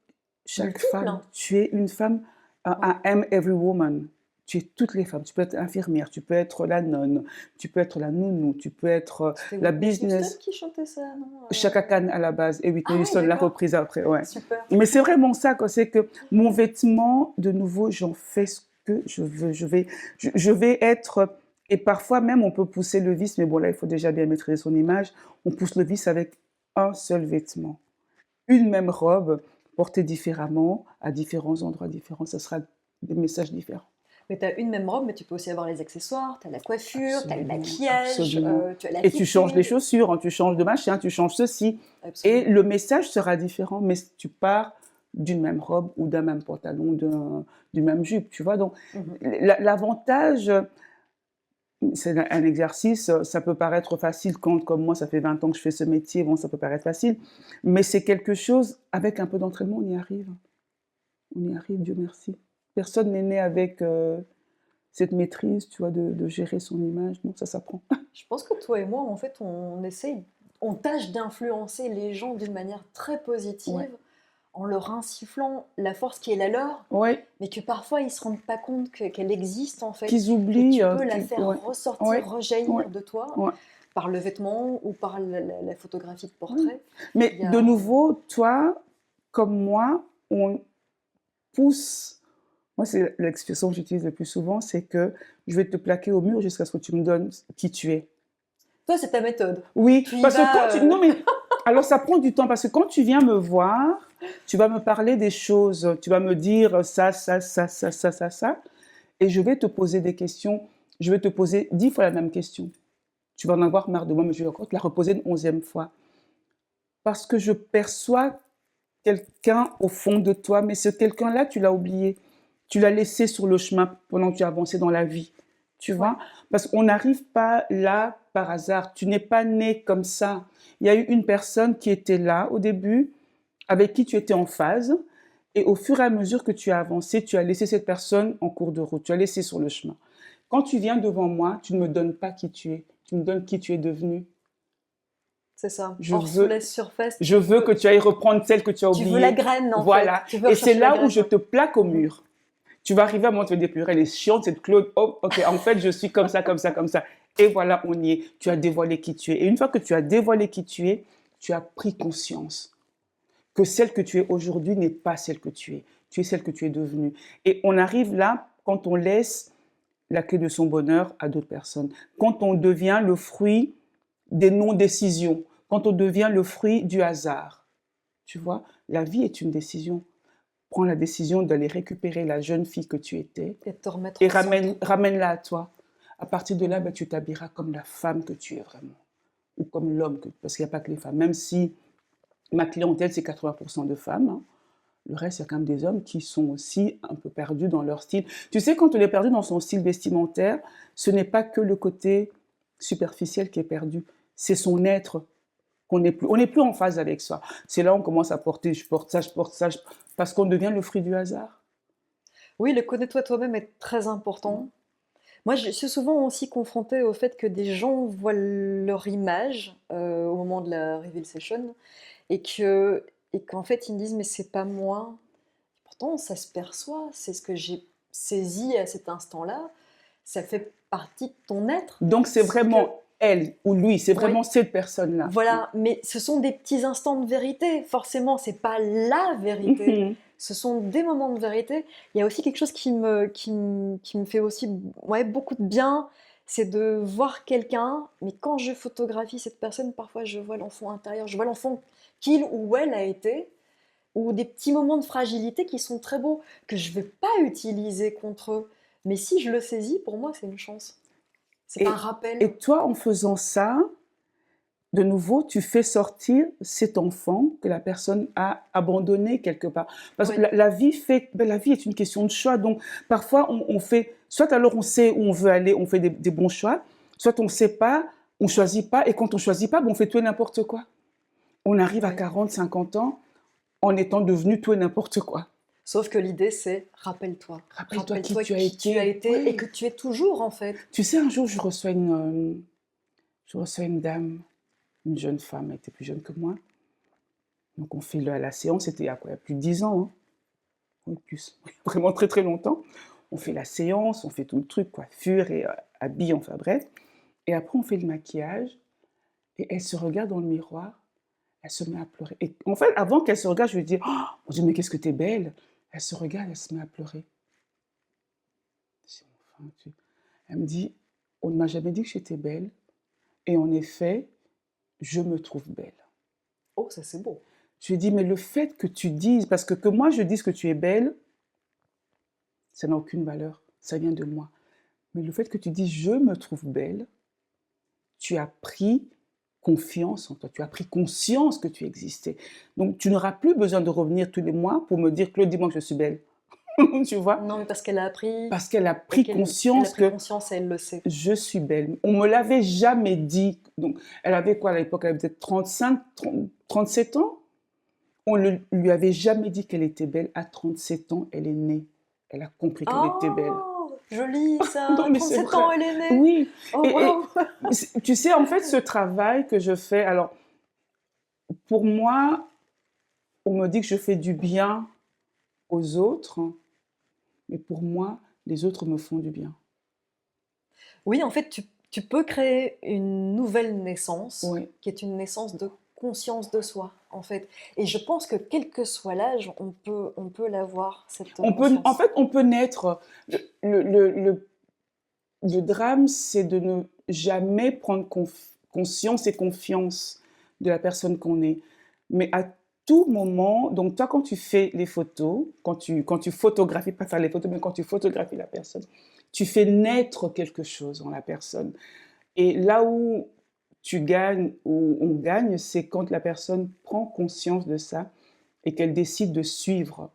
chaque Multiple, femme, hein. tu es une femme, Ouais. I am every woman. Tu es toutes les femmes. Tu peux être infirmière, tu peux être la nonne, tu peux être la nounou, tu peux être C'était la Whitney Houston business. qui chantait ça, non? Chaka Khan à la base et Whitney Ah ouais, Houston l'a d'accord. reprise après, ouais. Super. Mais c'est vraiment ça, quoi. C'est que mon vêtement, de nouveau, j'en fais ce que je veux. Je vais être, et parfois même on peut pousser le vice, mais bon là il faut déjà bien maîtriser son image. On pousse le vice avec un seul vêtement, une même robe portée différemment à différents endroits différents. Ce sera des messages différents. Mais tu as une même robe, mais tu peux aussi avoir les accessoires, tu as la coiffure, tu as le Absolument, maquillage, absolument. tu as la Et tu changes les fixée. chaussures, hein, tu changes de machin, tu changes ceci. Et Absolument. le message sera différent, mais tu pars d'une même robe ou d'un même pantalon, d'une même jupe, tu vois. Donc, Mhm. l'avantage, c'est un exercice, ça peut paraître facile quand, comme moi, ça fait 20 ans que je fais ce métier, bon, ça peut paraître facile, mais c'est quelque chose, avec un peu d'entraînement, on y arrive. On y arrive, Dieu merci. Personne n'est né avec cette maîtrise, tu vois, de gérer son image. Non, ça s'apprend. Je pense que toi et moi, en fait, on tâche d'influencer les gens d'une manière très Ouais. positive en leur insufflant la force qui est la leur, Ouais, mais que parfois ils ne se rendent pas compte qu'elle existe en fait, qu'ils et que oublient, tu peux la ouais, faire ressortir, ouais, ouais, rejaillir de toi ouais, par le vêtement ou par la photographie de ouais. portrait. Mais Il y de a... nouveau, toi, comme moi, on pousse. Moi, c'est l'expression que j'utilise le plus souvent, c'est que je vais te plaquer au mur jusqu'à ce que tu me donnes qui tu es. Toi, c'est ta méthode. Oui, Tu y parce que vas... quand tu... Non, mais alors ça prend du temps, parce que quand tu viens me voir, tu vas me parler des choses, tu vas me dire ça, ça, ça, ça, ça, ça, ça, et je vais te poser des questions. Je vais te poser 10 fois la même question. Tu vas en avoir marre de moi, mais je vais encore te la reposer une 11e fois. Parce que je perçois quelqu'un au fond de toi, mais ce quelqu'un-là, tu l'as oublié. Tu l'as laissé sur le chemin pendant que tu avançais dans la vie. Tu Ouais. vois? Parce qu'on n'arrive pas là par hasard. Tu n'es pas né comme ça. Il y a eu une personne qui était là au début, avec qui tu étais en phase, et au fur et à mesure que tu as avancé, tu as laissé cette personne en cours de route. Tu as laissé sur le chemin. Quand tu viens devant moi, tu ne me donnes pas qui tu es. Tu me donnes qui tu es devenu. C'est ça. Je On veux, soulève surface, je veux que tu ailles reprendre celle que tu as tu veux la oubliée. graine en fait. Voilà. Tu veux Et c'est rechercher la là où je graine. te plaque au Mhm. mur. Tu vas arriver à un moment, tu vas dire, purée, elle est chiante, cette Claude. Oh, ok, en fait, je suis comme ça, comme ça, comme ça. Et voilà, on y est. Tu as dévoilé qui tu es. Et une fois que tu as dévoilé qui tu es, tu as pris conscience que celle que tu es aujourd'hui n'est pas celle que tu es. Tu es celle que tu es devenue. Et on arrive là quand on laisse la clé de son bonheur à d'autres personnes. Quand on devient le fruit des non-décisions. Quand on devient le fruit du hasard. Tu vois, la vie est une décision. Prends la décision d'aller récupérer la jeune fille que tu étais Et de te remettre et au centre. ramène-la à toi. À partir de là, ben, tu t'habilleras comme la femme que tu es vraiment. Ou comme l'homme, parce qu'il n'y a pas que les femmes. Même si ma clientèle, c'est 80% de femmes, hein, le reste, il y a quand même des hommes qui sont aussi un peu perdus dans leur style. Tu sais, quand on est perdu dans son style vestimentaire, ce n'est pas que le côté superficiel qui est perdu, c'est son être qu'on n'est plus. On n'est plus en phase avec soi. C'est là où on commence à porter, je porte ça, je porte ça, parce qu'on devient le fruit du hasard. Oui, le connais-toi toi-même est très important. Moi, je suis souvent aussi confrontée au fait que des gens voient leur image au moment de la reveal session et qu'en fait ils me disent mais c'est pas moi. Pourtant, ça se perçoit, c'est ce que j'ai saisi à cet instant-là. Ça fait partie de ton être. Donc, c'est Ce que, vraiment elle ou lui, c'est oui, vraiment cette personne-là. voilà, mais ce sont des petits instants de vérité. Forcément, c'est pas la vérité. Mhm. Ce sont des moments de vérité. Il y a aussi quelque chose qui me fait aussi ouais, beaucoup de bien, c'est de voir quelqu'un, mais quand je photographie cette personne, parfois je vois l'enfant intérieur, je vois l'enfant qu'il ou elle a été, ou des petits moments de fragilité qui sont très beaux, que je ne vais pas utiliser contre eux. Mais si je le saisis, pour moi, c'est une chance. C'est un Et, rappel. et toi, en faisant ça, de nouveau, tu fais sortir cet enfant que la personne a abandonné quelque part. Parce que Oui. la vie est une question de choix. Donc, parfois, on fait, soit alors on sait où on veut aller, on fait des bons choix, soit on ne sait pas, on ne choisit pas, et quand on ne choisit pas, ben, on fait tout et n'importe quoi. On arrive à Oui. 40, 50 ans en étant devenu tout et n'importe quoi. Sauf que l'idée, c'est rappelle-toi. Rappelle-toi qui Rappelle-toi tu as qui tu as été. été et Ouais. que tu es toujours, en fait. Tu sais, un jour, je reçois une dame, une jeune femme, elle était plus jeune que moi. Donc, on fait la séance, c'était il y a quoi, il y a plus de 10 ans, hein. Oui, plus, vraiment très très longtemps. On fait la séance, on fait tout le truc, coiffure et habits, enfin bref. Et après, on fait le maquillage et elle se regarde dans le miroir, elle se met à pleurer. Et en fait, avant qu'elle se regarde, je lui dis, oh, mon Dieu, mais qu'est-ce que t'es belle. Elle se regarde, elle se met à pleurer. Je dis, enfin, elle me dit, on ne m'a jamais dit que j'étais belle. Et en effet, je me trouve belle. Oh, ça c'est beau. Je lui ai dit, mais le fait que tu dises, parce que moi je dise que tu es belle, ça n'a aucune valeur, ça vient de moi. Mais le fait que tu dises, je me trouve belle, tu as pris confiance en toi, tu as pris conscience que tu existais. Donc tu n'auras plus besoin de revenir tous les mois pour me dire, Claude, dis-moi que je suis belle. Tu vois? Non, mais parce qu'elle a appris Parce qu'elle a et pris qu'elle a conscience pris que conscience et elle le sait. je suis belle. On me l'avait jamais dit. Donc, elle avait quoi à l'époque? Elle avait peut-être 35, 30, 37 ans. On ne lui avait jamais dit qu'elle était belle. À 37 ans, elle est née. Elle a compris qu'elle était belle. Oh, joli Non, ça. mais c'est 37 ans, vrai. elle est née. Oui. Oh, Et waouh. tu sais, en fait, ce travail que je fais, alors, pour moi, on me dit que je fais du bien aux autres, mais pour moi, les autres me font du bien. Oui, en fait, tu peux créer une nouvelle naissance, Oui. qui est une naissance de conscience de soi, en fait. Et je pense que quel que soit l'âge, on peut l'avoir, cette En conscience. fait, on peut naître. Le, le, le, le drame, c'est de ne jamais prendre conscience et confiance de la personne qu'on est. Mais à tout moment, donc toi, quand tu fais les photos, quand tu photographies, pas faire les photos, mais quand tu photographies la personne, tu fais naître quelque chose en la personne. Et là où tu gagnes, où on gagne, c'est quand la personne prend conscience de ça et qu'elle décide de suivre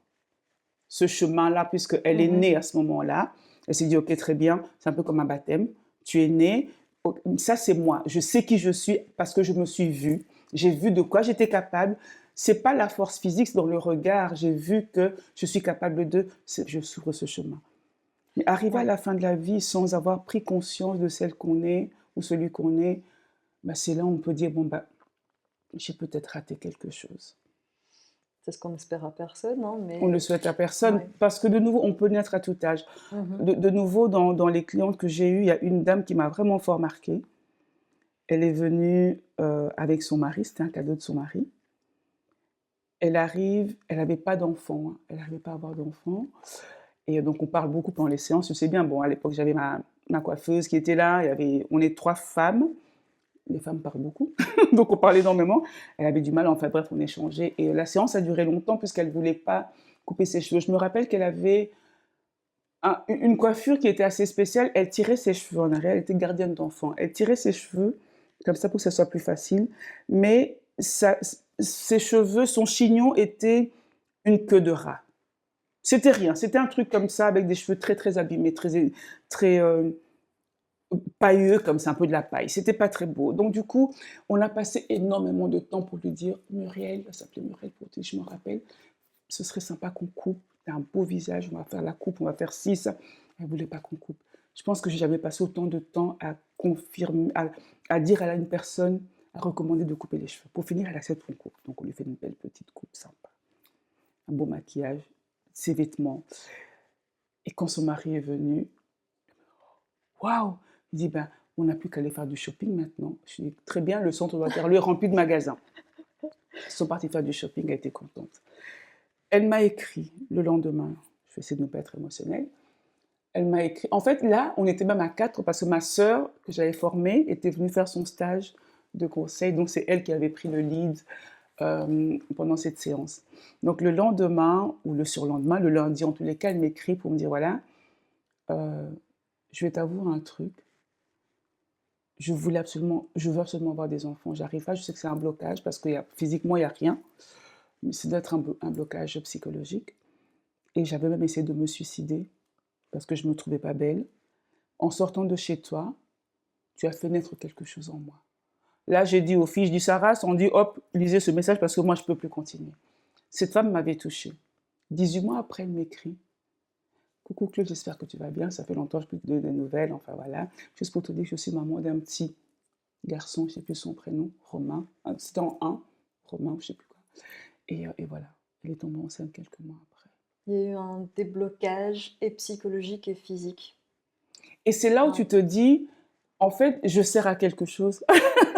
ce chemin-là, puisqu'elle est Mhm. née à ce moment-là. Elle s'est dit, OK, très bien, c'est un peu comme un baptême. Tu es née, ça c'est moi. Je sais qui je suis parce que je me suis vue. J'ai vu de quoi j'étais capable. C'est pas la force physique, c'est dans le regard. J'ai vu que je suis capable de, je s'ouvre ce chemin. Mais arriver à Ouais. la fin de la vie sans avoir pris conscience de celle qu'on est ou celui qu'on est, bah, c'est là où on peut dire, bon, bah, j'ai peut-être raté quelque chose. C'est ce qu'on espère à personne, hein, On ne mais le souhaite à personne ouais. parce que de nouveau, on peut naître à tout âge. Mmh. De nouveau, dans les clientes que j'ai eues, il y a une dame qui m'a vraiment fort marquée. Elle est venue, avec son mari, c'était un cadeau de son mari. Elle arrive, elle n'avait pas d'enfant, hein, elle n'arrivait pas à avoir d'enfant et donc on parle beaucoup pendant les séances, tu sais bien, bon, à l'époque, j'avais ma coiffeuse qui était là, il y avait on est 3 femmes, les femmes parlent beaucoup, donc on parlait énormément. Elle avait du mal, enfin bref, on échangeait et la séance a duré longtemps puisqu'elle ne voulait pas couper ses cheveux. Je me rappelle qu'elle avait une coiffure qui était assez spéciale, elle tirait ses cheveux en arrière, elle était gardienne d'enfants. Elle tirait ses cheveux comme ça pour que ça soit plus facile, mais ses cheveux, son chignon était une queue de rat. C'était rien, c'était un truc comme ça avec des cheveux très, très abîmés, très, pailleux comme c'est un peu de la paille. C'était pas très beau. Donc du coup, on a passé énormément de temps pour lui dire: «Muriel», elle s'appelait Muriel pour te je me rappelle: «Ce serait sympa qu'on coupe, tu as un beau visage, on va faire la coupe, on va faire ci, ça». Elle voulait pas qu'on coupe. Je pense que j'ai jamais passé autant de temps à confirmer à dire à une personne, à recommander de couper les cheveux. Pour finir, elle accepte qu'on coupe. Donc on lui fait une belle petite coupe sympa, un beau maquillage, ses vêtements et quand son mari est venu, waouh! Il dit: «Ben, on n'a plus qu'à aller faire du shopping maintenant». Je dis: «Très bien, le centre de Waterloo est rempli de magasins». Ils sont partis faire du shopping, elle était contente. Elle m'a écrit le lendemain, je vais essayer de ne pas être émotionnelle. Elle m'a écrit en fait, là, on était même à 4 parce que ma sœur, que j'avais formée, était venue faire son stage de conseil, donc c'est elle qui avait pris le lead, pendant cette séance. Donc le lendemain ou le surlendemain, le lundi en tous les cas, elle m'écrit pour me dire: «Voilà, heu, je vais t'avouer un truc, je veux absolument avoir des enfants. J'arrive pas, je sais que c'est un blocage parce que physiquement, il y a rien, mais c'est d'être un blocage psychologique et j'avais même essayé de me suicider parce que je me trouvais pas belle. En sortant de chez toi, tu as fait naître quelque chose en moi». Là, j'ai dit aux filles, je dis: «Sarah, on dit hop, lisez ce message parce que moi, je peux plus continuer». Cette femme m'avait touchée. 18 mois après, elle m'écrit: «Coucou Claude, j'espère que tu vas bien. Ça fait longtemps que je n'ai plus de nouvelles. Enfin voilà, juste pour te dire que je suis maman d'un petit garçon, je ne sais plus son prénom, Romain. Ah, c'était en un, Romain, je ne sais plus quoi. Et voilà, elle est tombée enceinte quelques mois après. Il y a eu un déblocage et psychologique et physique. Et c'est là où Ouais. tu te dis, en fait, je sers à quelque chose.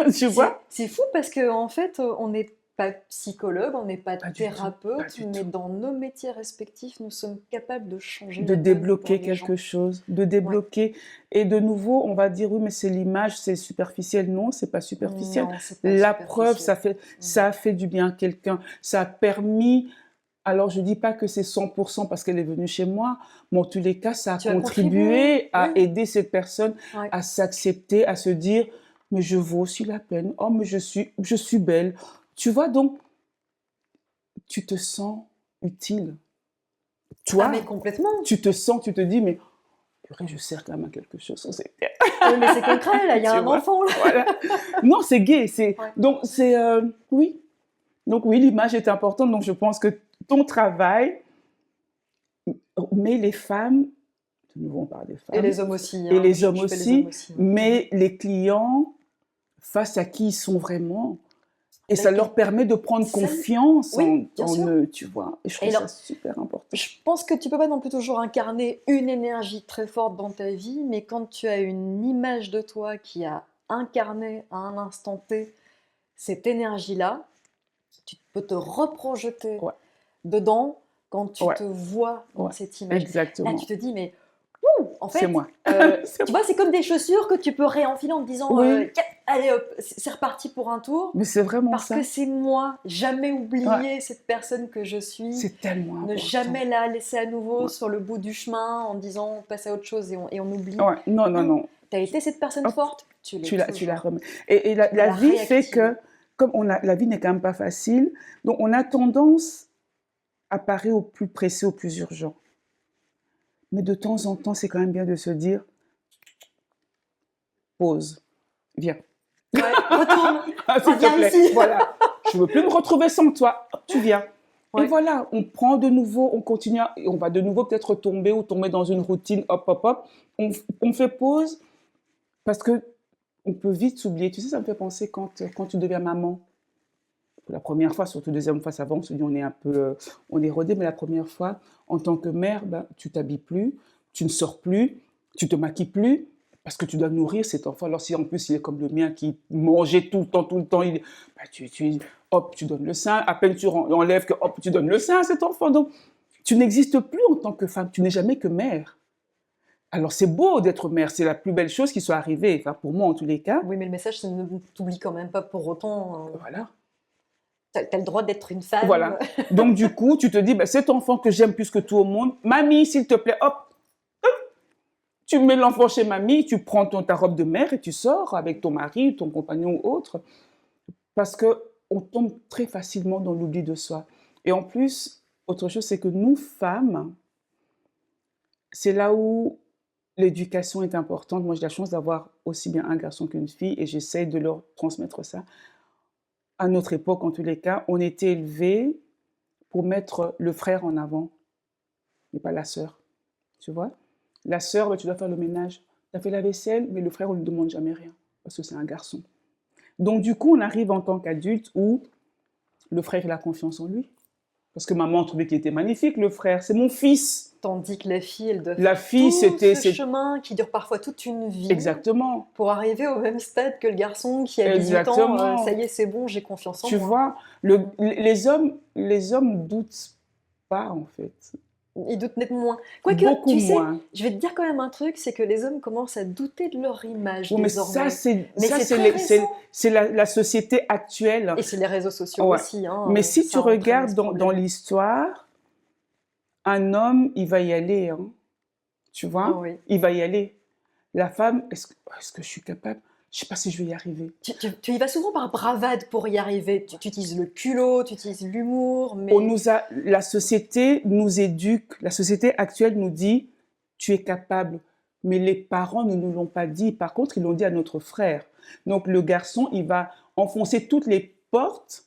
Tu C'est vois? c'est fou parce qu'en fait, on n'est pas psychologue, on n'est pas Pas du tout, pas thérapeute, du mais tout. dans nos métiers respectifs, nous sommes capables de changer De la donne pour débloquer les gens. quelque chose, de Ouais. débloquer. Et de nouveau, on va dire, oui, mais c'est l'image, c'est superficiel. Non, c'est pas superficiel. Non, c'est pas La preuve, superficiel. Mmh. ça a fait du bien à quelqu'un. Ça a permis, alors je dis pas que c'est 100% parce qu'elle est venue chez moi, mais en tous les cas, ça a Tu as contribué, contribué à oui, aider cette personne ouais. à s'accepter, à se dire, mais je vaux aussi la peine. Oh, mais je suis belle. Tu vois, donc, tu te sens utile. Ah mais Toi, complètement! tu te sens, tu te dis, mais purée, je sers quand même à quelque chose sur cette terre. Ah oui, mais c'est concret là, il y a Tu un vois? enfant là. Voilà. Non, c'est gai, c'est Ouais. donc c'est, oui. Donc oui, l'image est importante, donc je pense que ton travail met les femmes, de nouveau on parle des Et femmes, les hommes aussi, et hein, les hommes je fais les hommes aussi, aussi. Mmh. met les clients face à qui ils sont vraiment et Bah ça et leur permet de prendre celle confiance oui, bien en sûr. eux, tu vois? Et je Et trouve ça alors, super important. je pense que tu peux pas non plus toujours incarner une énergie très forte dans ta vie, mais quand tu as une image de toi qui a incarné à un instant T cette énergie-là, tu peux te reprojeter Ouais, dedans quand tu ouais, te vois dans ouais, cette image. Là, tu exactement. te dis, mais en C'est fait, moi. C'est tu moi. vois, c'est comme des chaussures que tu peux réenfiler en te disant, Oui, Tiens, allez hop, c'est reparti pour un tour, mais c'est vraiment parce que ça. c'est moi, jamais Ouais, oublier cette personne que je suis, c'est tellement ne important. jamais la laisser à nouveau Ouais. sur le bout du chemin en disant on passe à autre chose et on oublie. Ouais, non, non, Non, non. tu as été cette personne Hop, forte, tu l'es tu la toujours. remets. Tu peux La la vie fait réactiver. que, comme la vie n'est quand même pas facile, donc on a tendance à parer au plus pressé, au plus urgent. Mais de temps en temps, c'est quand même bien de se dire, pause, viens. Ouais, retourne, Ah, s'il te reviens plaît, ici. voilà. Je ne veux plus me retrouver sans toi. Tu viens. Et Ouais. voilà, on prend de nouveau, on continue, et on va de nouveau peut-être tomber ou tomber dans une routine, hop, hop, hop. On fait pause parce que on peut vite s'oublier. Tu sais, ça me fait penser quand tu deviens maman. pour la première fois, surtout deuxième fois, ça va, on se dit on est un peu, on est rodé, mais la première fois, en tant que mère, ben, tu t'habilles plus, tu ne sors plus, tu te maquilles plus, parce que tu dois nourrir cet enfant. Alors si en plus il est comme le mien qui mangeait tout le temps, ben, hop, tu donnes le sein, à peine tu enlèves que hop, tu donnes le sein à cet enfant. Donc tu n'existes plus en tant que femme, tu n'es jamais que mère. Alors c'est beau d'être mère, c'est la plus belle chose qui soit arrivée, enfin pour moi en tous les cas. Oui, mais le message, c'est ne t'oublie quand même pas pour autant. Voilà. T'as le droit d'être une femme. Voilà. Donc, du coup, tu te dis, bah, cet enfant que j'aime plus que tout au monde, mamie, s'il te plaît, hop, tu mets l'enfant chez mamie, tu prends ta robe de mère et tu sors avec ton mari, ton compagnon ou autre. Parce qu'on tombe très facilement dans l'oubli de soi. Et en plus, autre chose, c'est que nous, femmes, c'est là où l'éducation est importante. Moi, j'ai la chance d'avoir aussi bien un garçon qu'une fille et j'essaie de leur transmettre ça. À notre époque, en tous les cas, on était élevés pour mettre le frère en avant, mais pas la sœur. Tu vois? La sœur, bah, tu dois faire le ménage. Tu as fait la vaisselle, mais le frère, on ne lui demande jamais rien, parce que c'est un garçon. Donc, du coup, on arrive en tant qu'adulte où le frère, il a confiance en lui. Parce que maman trouvait qu'il était magnifique, le frère. C'est mon fils. Tandis que la fille, elle doit La faire fille, tout ce chemin qui dure parfois toute une vie. Exactement. Pour arriver au même stade que le garçon qui a 18 Exactement. ans. Ça y est, c'est bon, j'ai confiance en Tu moi. vois, les hommes doutent pas, en fait. Ils doutent nettement moins. Quoique, Beaucoup tu sais, moins. je vais te dire quand même un truc, c'est que les hommes commencent à douter de leur image Oui, mais désormais. c'est la société actuelle. Et c'est les réseaux sociaux Ouais. aussi. Hein, Mais si ça tu entraîne regardes ce dans problème. l'histoire, un homme, il va y aller, hein. Tu vois? Ah oui. Il va y aller. La femme, est-ce que je suis capable? Je sais pas si je vais y arriver. Tu y vas souvent par bravade pour y arriver. Tu utilises le culot, tu utilises l'humour, mais La société nous éduque, la société actuelle nous dit, tu es capable. Mais les parents ne nous l'ont pas dit. Par contre, ils l'ont dit à notre frère. Donc, le garçon, il va enfoncer toutes les portes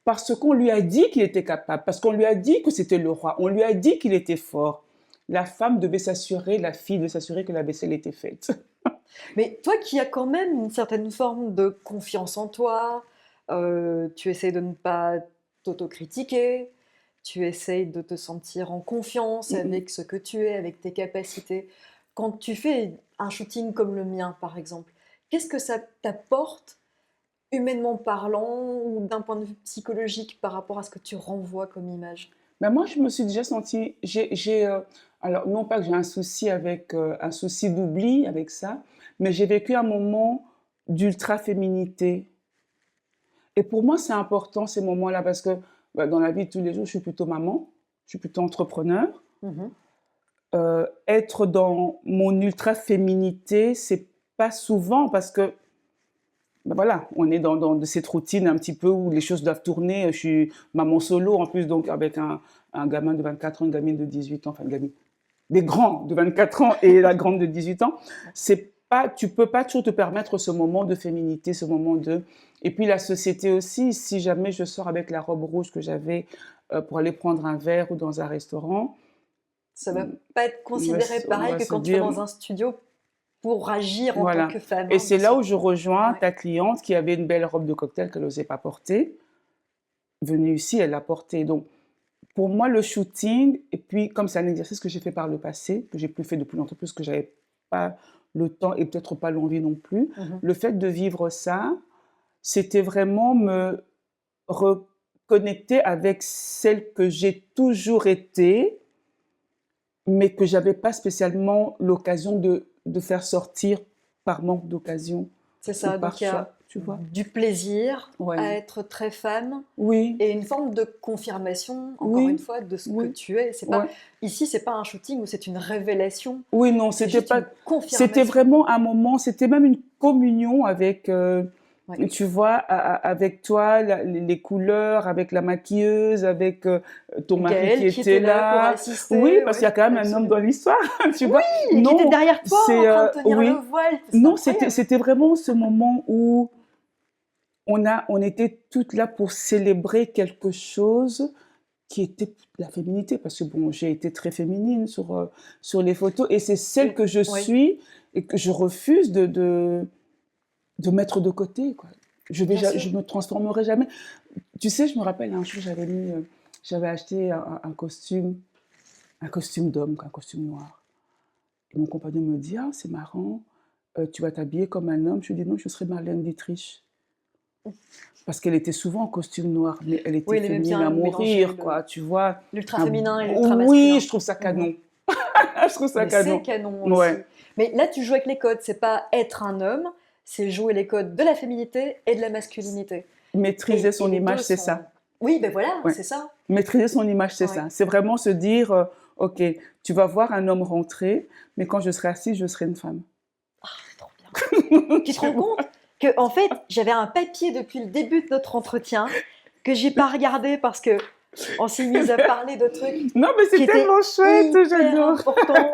parce qu'on lui a dit qu'il était capable, parce qu'on lui a dit que c'était le roi, on lui a dit qu'il était fort. La femme devait s'assurer, la fille devait s'assurer que la vaisselle était faite. Mais toi qui as quand même une certaine forme de confiance en toi, tu essaies de ne pas t'autocritiquer, tu essayes de te sentir en confiance avec ce que tu es, avec tes capacités. Quand tu fais un shooting comme le mien, par exemple, qu'est-ce que ça t'apporte, humainement parlant, ou d'un point de vue psychologique, par rapport à ce que tu renvoies comme image? Ben moi, je me suis déjà sentie, alors non pas que j'ai un souci d'oubli avec ça, mais j'ai vécu un moment d'ultra-féminité. Et pour moi, c'est important ces moments-là parce que bah, dans la vie de tous les jours, je suis plutôt maman, je suis plutôt entrepreneur. Mhm. Être dans mon ultra-féminité, c'est pas souvent parce que ben voilà, on est dans de cette routine un petit peu où les choses doivent tourner. Je suis maman solo en plus, donc avec un gamin de 24 ans, une gamine de 18 ans, enfin une gamine, des grands de 24 ans et la grande de 18 ans. C'est pas, tu peux pas toujours te permettre ce moment de féminité, ce moment de... Et puis la société aussi, si jamais je sors avec la robe rouge que j'avais pour aller prendre un verre ou dans un restaurant, Ça va pas être considéré on pareil va que se quand tu vas dire, dans un studio pour agir en tant voilà. que femme. Et Hein, c'est bien là sûr. où je rejoins Ouais. ta cliente qui avait une belle robe de cocktail qu'elle n'osait pas porter. Venue ici, elle l'a portée. Donc, pour moi, le shooting, et puis comme c'est un exercice que j'ai fait par le passé, que j'ai plus fait depuis longtemps, parce que j'avais pas le temps et peut-être pas l'envie non plus, Mhm. le fait de vivre ça, c'était vraiment me reconnecter avec celle que j'ai toujours été, mais que j'avais pas spécialement l'occasion de faire sortir par manque d'occasion C'est ou ça, par donc il y choix, a tu vois? du plaisir Ouais. à être très femme Oui, et une forme de confirmation, encore oui, une fois, de ce que oui, tu es. C'est pas, ouais. ici, c'est pas un shooting où c'est une révélation, Oui, non, c'est c'était juste pas. une C'était confirmation. vraiment un moment, c'était même une communion avec, Ouais. tu vois, avec toi, les couleurs, avec la maquilleuse, avec ton mari Gaël qui qui était était là pour là. assister, Oui, parce qu'il y ouais, a quand même un homme absolument. dans l'histoire, tu vois. Et qui était Non, derrière toi en train de tenir le oui. voile, c'est Non, incroyable. c'était vraiment ce moment où on était toutes là pour célébrer quelque chose qui était la féminité, parce que bon, j'ai été très féminine sur les photos, et c'est celle que je Oui, suis et que je refuse de mettre de côté, quoi. bien sûr. Je me transformerai jamais. Tu sais, je me rappelle un jour, j'avais acheté un costume d'homme, un costume noir. Et mon compagnon me dit: «Ah, c'est marrant, tu vas t'habiller comme un homme?» Je lui dis: «Non, je serai Marlène Dietrich». Parce qu'elle était souvent en costume noir, mais elle était Oui, il aimait féminine à bien mélanger mourir, quoi, tu vois? l'ultra Un féminin et l'ultra Oui, masculin. je trouve ça Mhm. canon. Je trouve ça Mais c'est canon. canon Ouais, aussi. Mais là, tu joues avec les codes. C'est pas être un homme, c'est jouer les codes de la féminité et de la masculinité. maîtriser Et son les image, deux c'est sont. ça. Oui, ben voilà, Ouais. c'est ça. Maîtriser son image, c'est Ouais. ça. C'est vraiment se dire, OK, tu vas voir un homme rentrer, mais quand je serai assise, je serai une femme. Trop bien. Tu te rends compte que, en fait, j'avais un papier depuis le début de notre entretien que j'ai pas regardé parce que on s'est mis à parler de trucs Non, mais qui c'est étaient tellement chouette, hyper j'adore. importants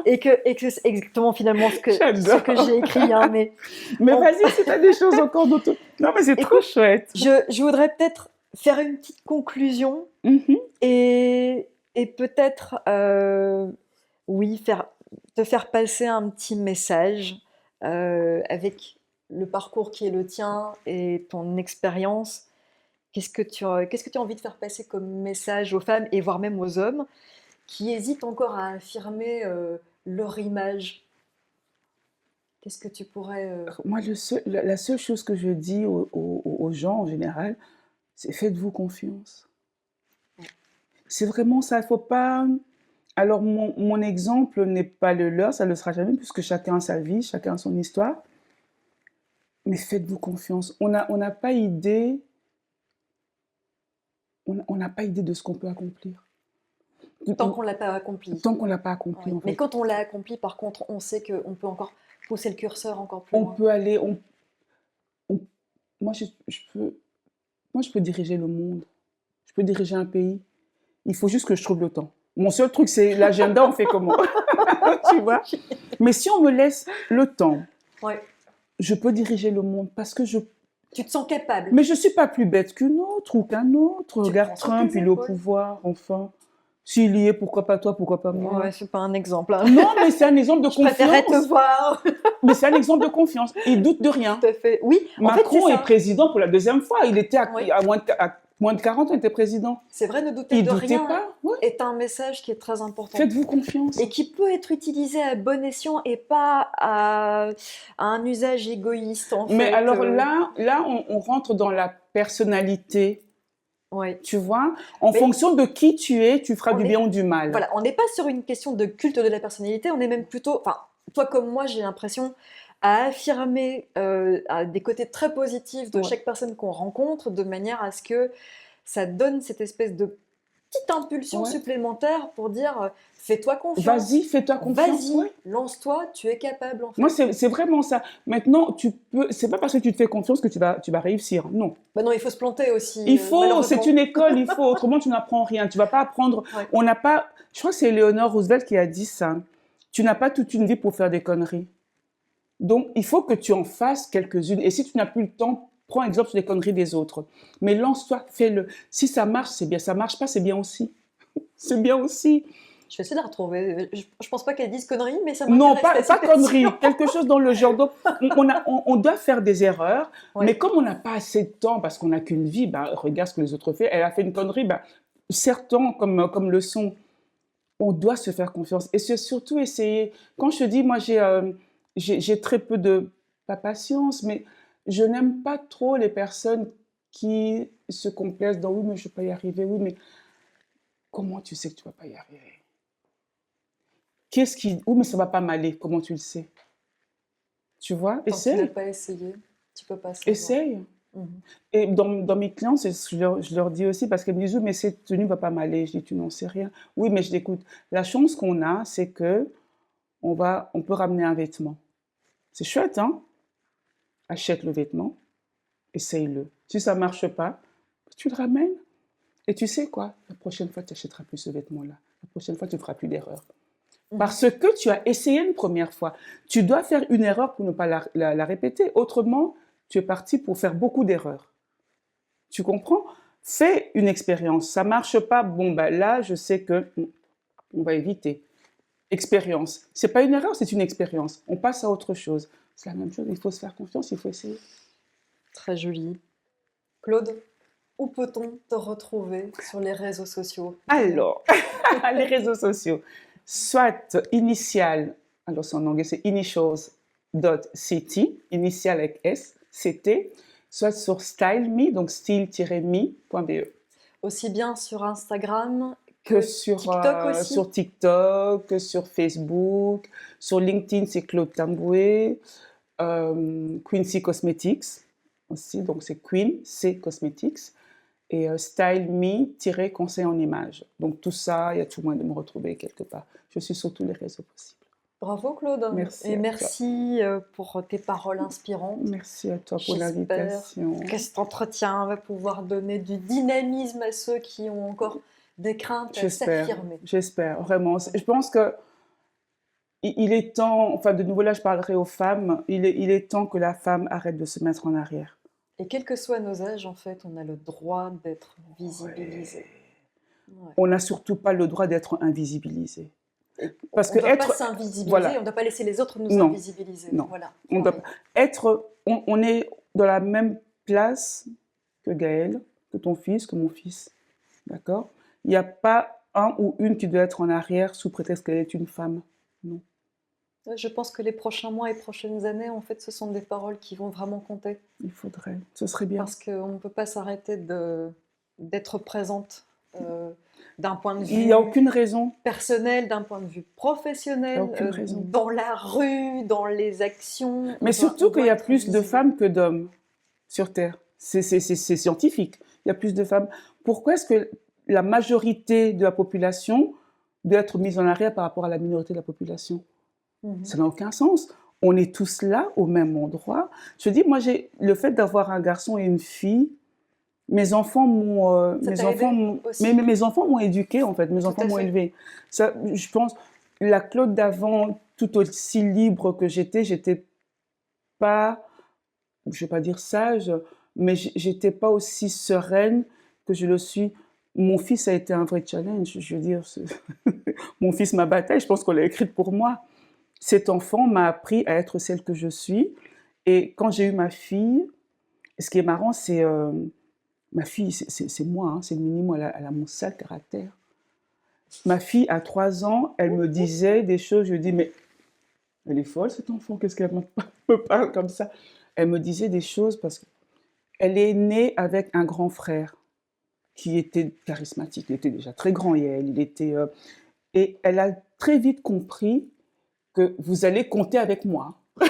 et que c'est exactement finalement ce que J'adore. j'ai écrit. Hein, mais Mais on- vas-y, si tu as des choses encore d'autres. Non, mais c'est trop écoute, chouette. je voudrais peut-être faire une petite conclusion Mhm. et peut-être, oui, te faire passer un petit message avec le parcours qui est le tien et ton expérience. Qu'est-ce que tu as envie de faire passer comme message aux femmes et voire même aux hommes qui hésitent encore à affirmer leur image? Qu'est-ce que tu pourrais... Moi, la seule chose que je dis aux gens en général, c'est faites-vous confiance. C'est vraiment ça. Il faut pas. Alors, mon exemple n'est pas le leur, ça ne le sera jamais, puisque chacun a sa vie, chacun a son histoire. Mais faites-vous confiance. On n'a pas idée, on n'a pas idée de ce qu'on peut accomplir. Tant qu'on ne l'a pas accompli. Tant qu'on ne l'a pas accompli, Ouais. en Mais fait. quand on l'a accompli, par contre, on sait qu'on peut encore pousser le curseur encore plus On loin. peut aller. On- moi, moi, je peux diriger le monde. Je peux diriger un pays. Il faut juste que je trouve le temps. Mon seul truc, c'est l'agenda, on fait comment? Tu vois? Mais si on me laisse le temps, Ouais. je peux diriger le monde parce que je. Tu te sens capable. Mais je ne suis pas plus bête qu'une autre ou qu'un autre. Tu Regarde prends son Trump, il est plaisir, au ouais. pouvoir, enfin. S'il y est, pourquoi pas toi, pourquoi pas moi? Ouais, c'est pas un exemple. Hein. Non, mais c'est un exemple de Je préférais te confiance. voir. Mais c'est un exemple de confiance. Il doute de rien. Tout à fait. Oui, en fait, c'est Macron est ça. président pour la deuxième fois. Il était Oui. à moins de 40 ans, il était président. C'est vrai, ne douter Il de doutait rien pas. Ouais. est un message qui est très important. Faites-vous confiance. Et qui peut être utilisé à bon escient et pas à un usage égoïste, en Mais fait. alors là on rentre dans la personnalité, Ouais. tu vois. En Mais fonction de qui tu es, tu feras on du est, bien ou du mal. voilà, on n'est pas sur une question de culte de la personnalité, on est même plutôt, enfin, toi comme moi, j'ai l'impression à affirmer à des côtés très positifs de Ouais. chaque personne qu'on rencontre, de manière à ce que ça donne cette espèce de petite impulsion Ouais. supplémentaire pour dire fais-toi confiance, Vas-y, fais-toi confiance. vas-y, Ouais. lance-toi, tu es capable en Moi, fait. c'est vraiment ça. Maintenant, c'est pas parce que tu te fais confiance que tu vas réussir. Non. Bah non, il faut se planter aussi, Il faut, c'est malheureusement. une école, il faut, autrement tu n'apprends rien. Tu vas pas apprendre. Ouais. On n'a pas, je crois que c'est Eleanor Roosevelt qui a dit ça. Tu n'as pas toute une vie pour faire des conneries. Donc, il faut que tu en fasses quelques-unes. Et si tu n'as plus le temps, prends exemple sur les conneries des autres. Mais lance-toi, fais-le. Si ça marche, c'est bien. Ça marche pas, c'est bien aussi. C'est bien aussi. Je vais essayer de la retrouver. Je pense pas qu'elle dise conneries, mais ça Non, m'intéresse pas ta conneries. citation. Quelque chose dans le genre. Donc, on doit faire des erreurs. Ouais. Mais comme on n'a pas assez de temps parce qu'on n'a qu'une vie, bah, regarde ce que les autres font. Elle a fait une connerie, bah, certains comme le sont. On doit se faire confiance. Et c'est surtout essayer. Quand je te dis, moi, j'ai très peu de, pas patience, mais je n'aime pas trop les personnes qui se complaisent dans oui, mais je ne vais pas y arriver. Oui, mais comment tu sais que tu ne vas pas y arriver? Oui, mais ça ne va pas m'aller. Comment tu le sais? Tu vois? Tant que tu n'as Essaye. pas essayé, tu peux pas savoir. Essaye. Mhm. Et dans mes clients, je leur dis aussi, parce qu'elles me disent, oui, mais cette tenue ne va pas m'aller. Je dis, tu n'en sais rien. Oui, mais je l'écoute. La chance qu'on a, c'est que on peut ramener un vêtement. C'est chouette, hein? Achète le vêtement, essaye-le. Si ça ne marche pas, tu le ramènes. Et tu sais quoi? La prochaine fois, tu n'achèteras plus ce vêtement-là. La prochaine fois, tu ne feras plus d'erreur. Mhm. Parce que tu as essayé une première fois. Tu dois faire une erreur pour ne pas la répéter. Autrement, tu es parti pour faire beaucoup d'erreurs. Tu comprends? Fais une expérience. Ça ne marche pas. Bon, ben là, je sais que on va éviter. Expérience. Ce n'est pas une erreur, c'est une expérience. On passe à autre chose. C'est la même chose. Il faut se faire confiance, il faut essayer. Très joli. Claude, où peut-on te retrouver sur les réseaux sociaux? Alors, les réseaux sociaux, soit initial, alors c'est en anglais, c'est initials.ct, initial avec S, CT, soit sur style.me, donc style-me.be. Aussi bien sur Instagram Que que TikTok aussi? sur TikTok, que sur Facebook, sur LinkedIn, c'est Claude Tamboué, Quincy Cosmetics aussi, donc c'est Queen, C Cosmetics, et Style Me, conseil en images. Donc tout ça, il y a tout moyen de me retrouver quelque part. Je suis sur tous les réseaux possibles. Bravo Claude Merci et à toi. merci, pour tes paroles inspirantes. Merci à toi pour J'espère l'invitation. que cet entretien va pouvoir donner du dynamisme à ceux qui ont encore des craintes à J'espère, s'affirmer. j'espère, vraiment. Je pense que il est temps, enfin de nouveau là je parlerai aux femmes, il est temps que la femme arrête de se mettre en arrière. Et quels que soient nos âges, en fait, on a le droit d'être Ouais. visibilisé. Ouais. On n'a surtout pas le droit d'être invisibilisé. Et Parce on que ne doit pas être, s'invisibiliser, on voilà, ne doit pas laisser les autres nous non, invisibiliser. non, Voilà, on doit pareil. être, on est dans la même place que Gaël, que ton fils, que mon fils, d'accord? Il n'y a pas un ou une qui doit être en arrière sous prétexte qu'elle est une femme, non. Je pense que les prochains mois et prochaines années, en fait, ce sont des paroles qui vont vraiment compter. Il faudrait, ce serait bien. Parce qu'on ne peut pas s'arrêter d'être présente d'un point de Il n'y a vue aucune raison, personnel, d'un point de vue il n'y a professionnel, aucune raison. dans la rue, dans les actions. Mais On surtout qu'il doit y a être plus de visible. femmes que d'hommes sur Terre. C'est scientifique. Il y a plus de femmes. Pourquoi est-ce que la majorité de la population doit être mise en arrière par rapport à la minorité de la population? Ça n'a aucun sens. On est tous là au même endroit. Je dis, moi, le fait d'avoir un garçon et une fille, mes enfants Ça t'a aidé aussi? mes enfants m'ont éduqué en fait, mes Tout enfants à m'ont fait. élevé. Ça, je pense, la Claude d'avant, tout aussi libre que j'étais pas, je vais pas dire sage, mais j'étais pas aussi sereine que je le suis. Mon fils a été un vrai challenge, je veux dire, mon fils m'a bataille, je pense qu'on l'a écrite pour moi. Cet enfant m'a appris à être celle que je suis. Et quand j'ai eu ma fille, ce qui est marrant, c'est ma fille, c'est moi, hein, c'est le minimum, elle a mon sale caractère. Ma fille, à 3 ans, elle me disait des choses, je dis, mais elle est folle, cet enfant, qu'est-ce qu'elle me parle comme ça? Elle me disait des choses parce qu'elle est née avec un grand frère qui était charismatique. Il était déjà très grand et il était. Et elle a très vite compris que vous allez compter avec moi. Oui,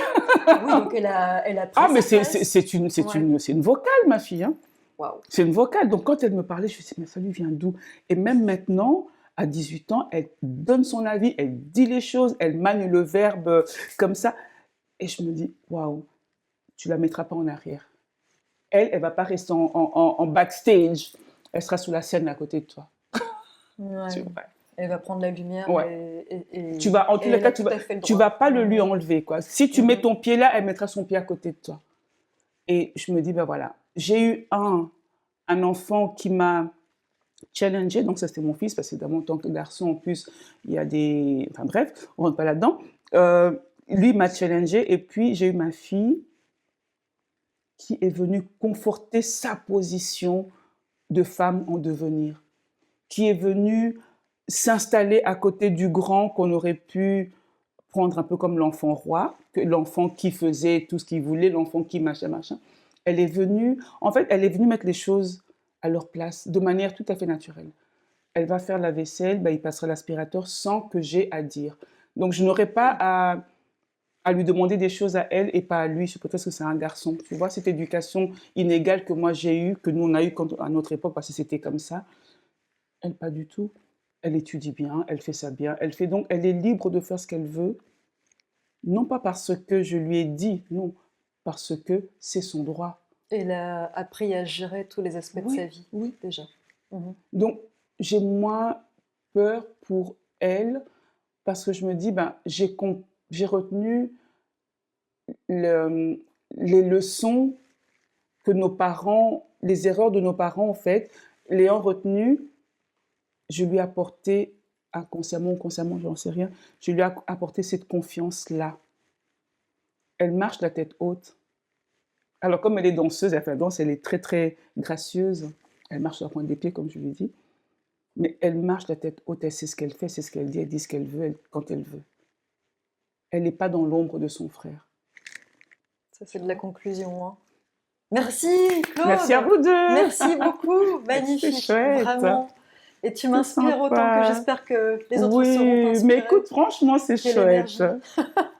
donc elle a pris Ah, mais sa place. Ouais. c'est une vocale, ma fille. Hein. Waouh. C'est une vocale. Donc, quand elle me parlait, je me suis dit, mais ça lui vient d'où? Et même maintenant, à 18 ans, elle donne son avis, elle dit les choses, elle manie le verbe comme ça. Et je me dis, waouh, tu la mettras pas en arrière. Elle va pas rester en backstage. Elle sera sous la scène à côté de toi. Ouais. Tu vois. Elle va prendre la lumière Ouais. et En tous les elle cas, a tout à fait le tu droit. vas pas le lui enlever, quoi. Si tu mets ton pied là, elle mettra son pied à côté de toi. Et je me dis, ben voilà, j'ai eu un enfant qui m'a challengé, donc ça c'était mon fils, parce que en tant que garçon, en plus, il y a des... Enfin bref, on rentre pas là-dedans. Lui m'a challengé, et puis j'ai eu ma fille qui est venue conforter sa position de femme en devenir, qui est venue s'installer à côté du grand qu'on aurait pu prendre un peu comme l'enfant roi, que l'enfant qui faisait tout ce qu'il voulait, l'enfant qui machin, machin. Elle est venue, en fait, elle est venue mettre les choses à leur place de manière tout à fait naturelle. Elle va faire la vaisselle, ben, il passera l'aspirateur sans que j'ai à dire. Donc, je n'aurais pas à lui demander des choses à elle et pas à lui, peut-être que c'est un garçon. Tu vois, cette éducation inégale que moi j'ai eue, que nous on a eue à notre époque, parce que c'était comme ça. Elle, pas du tout. Elle étudie bien, elle fait ça bien. Elle est libre de faire ce qu'elle veut, non pas parce que je lui ai dit, non, parce que c'est son droit. Elle a appris à gérer tous les aspects de sa Oui, vie, oui. déjà. Donc, j'ai moins peur pour elle parce que je me dis, ben, j'ai retenu les leçons que nos parents, les erreurs de nos parents, en fait, l'ayant retenues, je lui ai apporté, inconsciemment ou consciemment, j'en sais rien, je lui ai apporté cette confiance-là. Elle marche la tête haute. Alors, comme elle est danseuse, elle fait la danse, elle est très, très gracieuse. Elle marche sur la pointe des pieds, comme je lui dis. Mais elle marche la tête haute, elle sait ce qu'elle fait, c'est ce qu'elle dit ce qu'elle veut quand elle veut. Elle n'est pas dans l'ombre de son frère. Ça, c'est de la conclusion, hein. Merci, Merci à Claude. vous deux. Merci beaucoup. C'est Magnifique, chouette. vraiment. Et tu C'est m'inspires autant que sympa. j'espère que les autres seront Oui, inspirés. mais écoute, franchement, c'est Quelle chouette. énergie.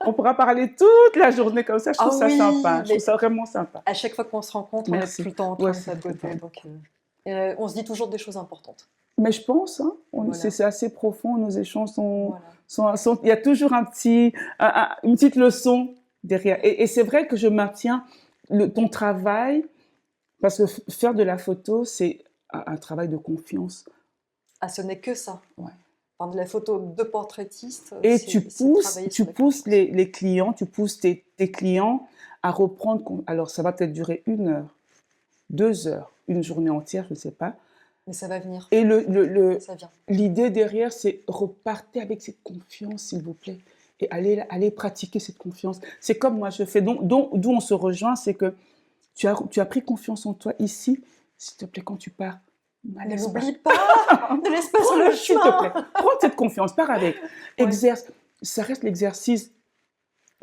On pourra parler toute la journée comme ça. Je trouve Ah ça oui, sympa. Je mais trouve ça vraiment sympa. à chaque fois qu'on se rencontre, on n'a Merci. plus le temps en train Ouais, de c'est papoter. important. Donc, on se dit toujours des choses importantes. Mais je pense, hein, Voilà. c'est assez profond. Nos échanges Voilà. il y a toujours une petite leçon derrière. Et c'est vrai que je maintiens ton travail, parce que faire de la photo, c'est un travail de confiance. Ah, ce n'est que ça. Ouais. Enfin, de la photo de portraitiste. Et c'est tu travailler sur la pousses confiance. les clients, tu pousses tes clients à reprendre. Alors, ça va peut-être durer 1 heure, 2 heures, une journée entière, je ne sais pas. Mais ça va venir. Et Ça vient. l'idée derrière, c'est repartir avec cette confiance, s'il vous plaît, et aller pratiquer cette confiance. C'est comme moi je fais. D'où on se rejoint, c'est que tu as pris confiance en toi ici. S'il te plaît, quand tu pars, Ne l'oublie pas. Ne laisse pas sur le S'il te chemin. plaît, prends cette confiance, pars avec. Ouais. Exerce. Ça reste l'exercice.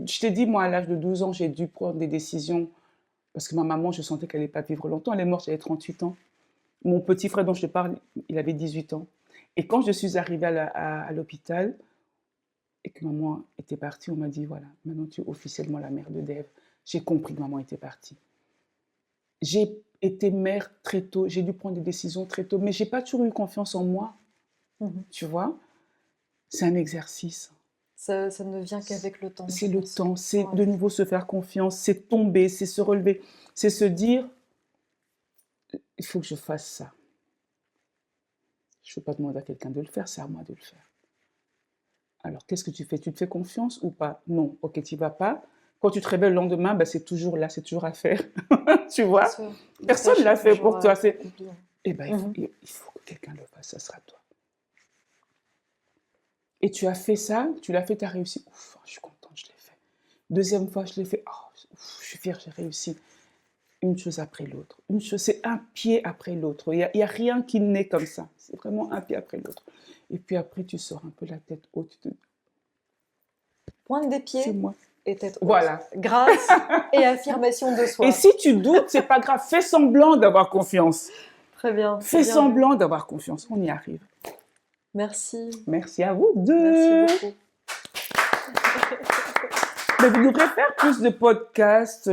Je t'ai dit, moi, à l'âge de 12 ans, j'ai dû prendre des décisions parce que ma maman, je sentais qu'elle n'allait pas vivre longtemps. Elle est morte, j'avais 38 ans. Mon petit frère dont je te parle, il avait 18 ans. Et quand je suis arrivée à l'hôpital et que maman était partie, on m'a dit, voilà, maintenant tu es officiellement la mère de Dave. J'ai compris que maman était partie. J'ai été mère très tôt, j'ai dû prendre des décisions très tôt, mais je n'ai pas toujours eu confiance en moi, tu vois. C'est un exercice. Ça ne vient qu'avec le temps. C'est le temps, c'est Ouais. de nouveau se faire confiance, c'est tomber, c'est se relever, c'est se dire, il faut que je fasse ça. Je ne peux pas demander à quelqu'un de le faire, c'est à moi de le faire. Alors, qu'est-ce que tu fais? Tu te fais confiance ou pas? Non, ok, tu n'y vas pas. Quand tu te réveilles le lendemain, ben, c'est toujours là, c'est toujours à faire. Tu vois? Personne ne l'a fait pour toi. Eh ben, il faut que quelqu'un le fasse, ça sera toi. Et tu as fait ça, tu l'as fait, tu as réussi. Ouf, je suis contente, je l'ai fait. Deuxième fois, je l'ai fait. Oh, ouf, je suis fière, j'ai réussi. Une chose après l'autre. Une chose, c'est un pied après l'autre. Il y a rien qui naît comme ça. C'est vraiment un pied après l'autre. Et puis après, tu sors un peu la tête haute. Pointe des C'est pieds moi. et tête haute. Voilà. Grâce et affirmation de soi. Et si tu doutes, c'est pas grave. Fais semblant d'avoir confiance. Très bien. Fais semblant d'avoir confiance. On y arrive. Merci. Merci à vous deux. Merci beaucoup. Mais vous devrez faire plus de podcasts.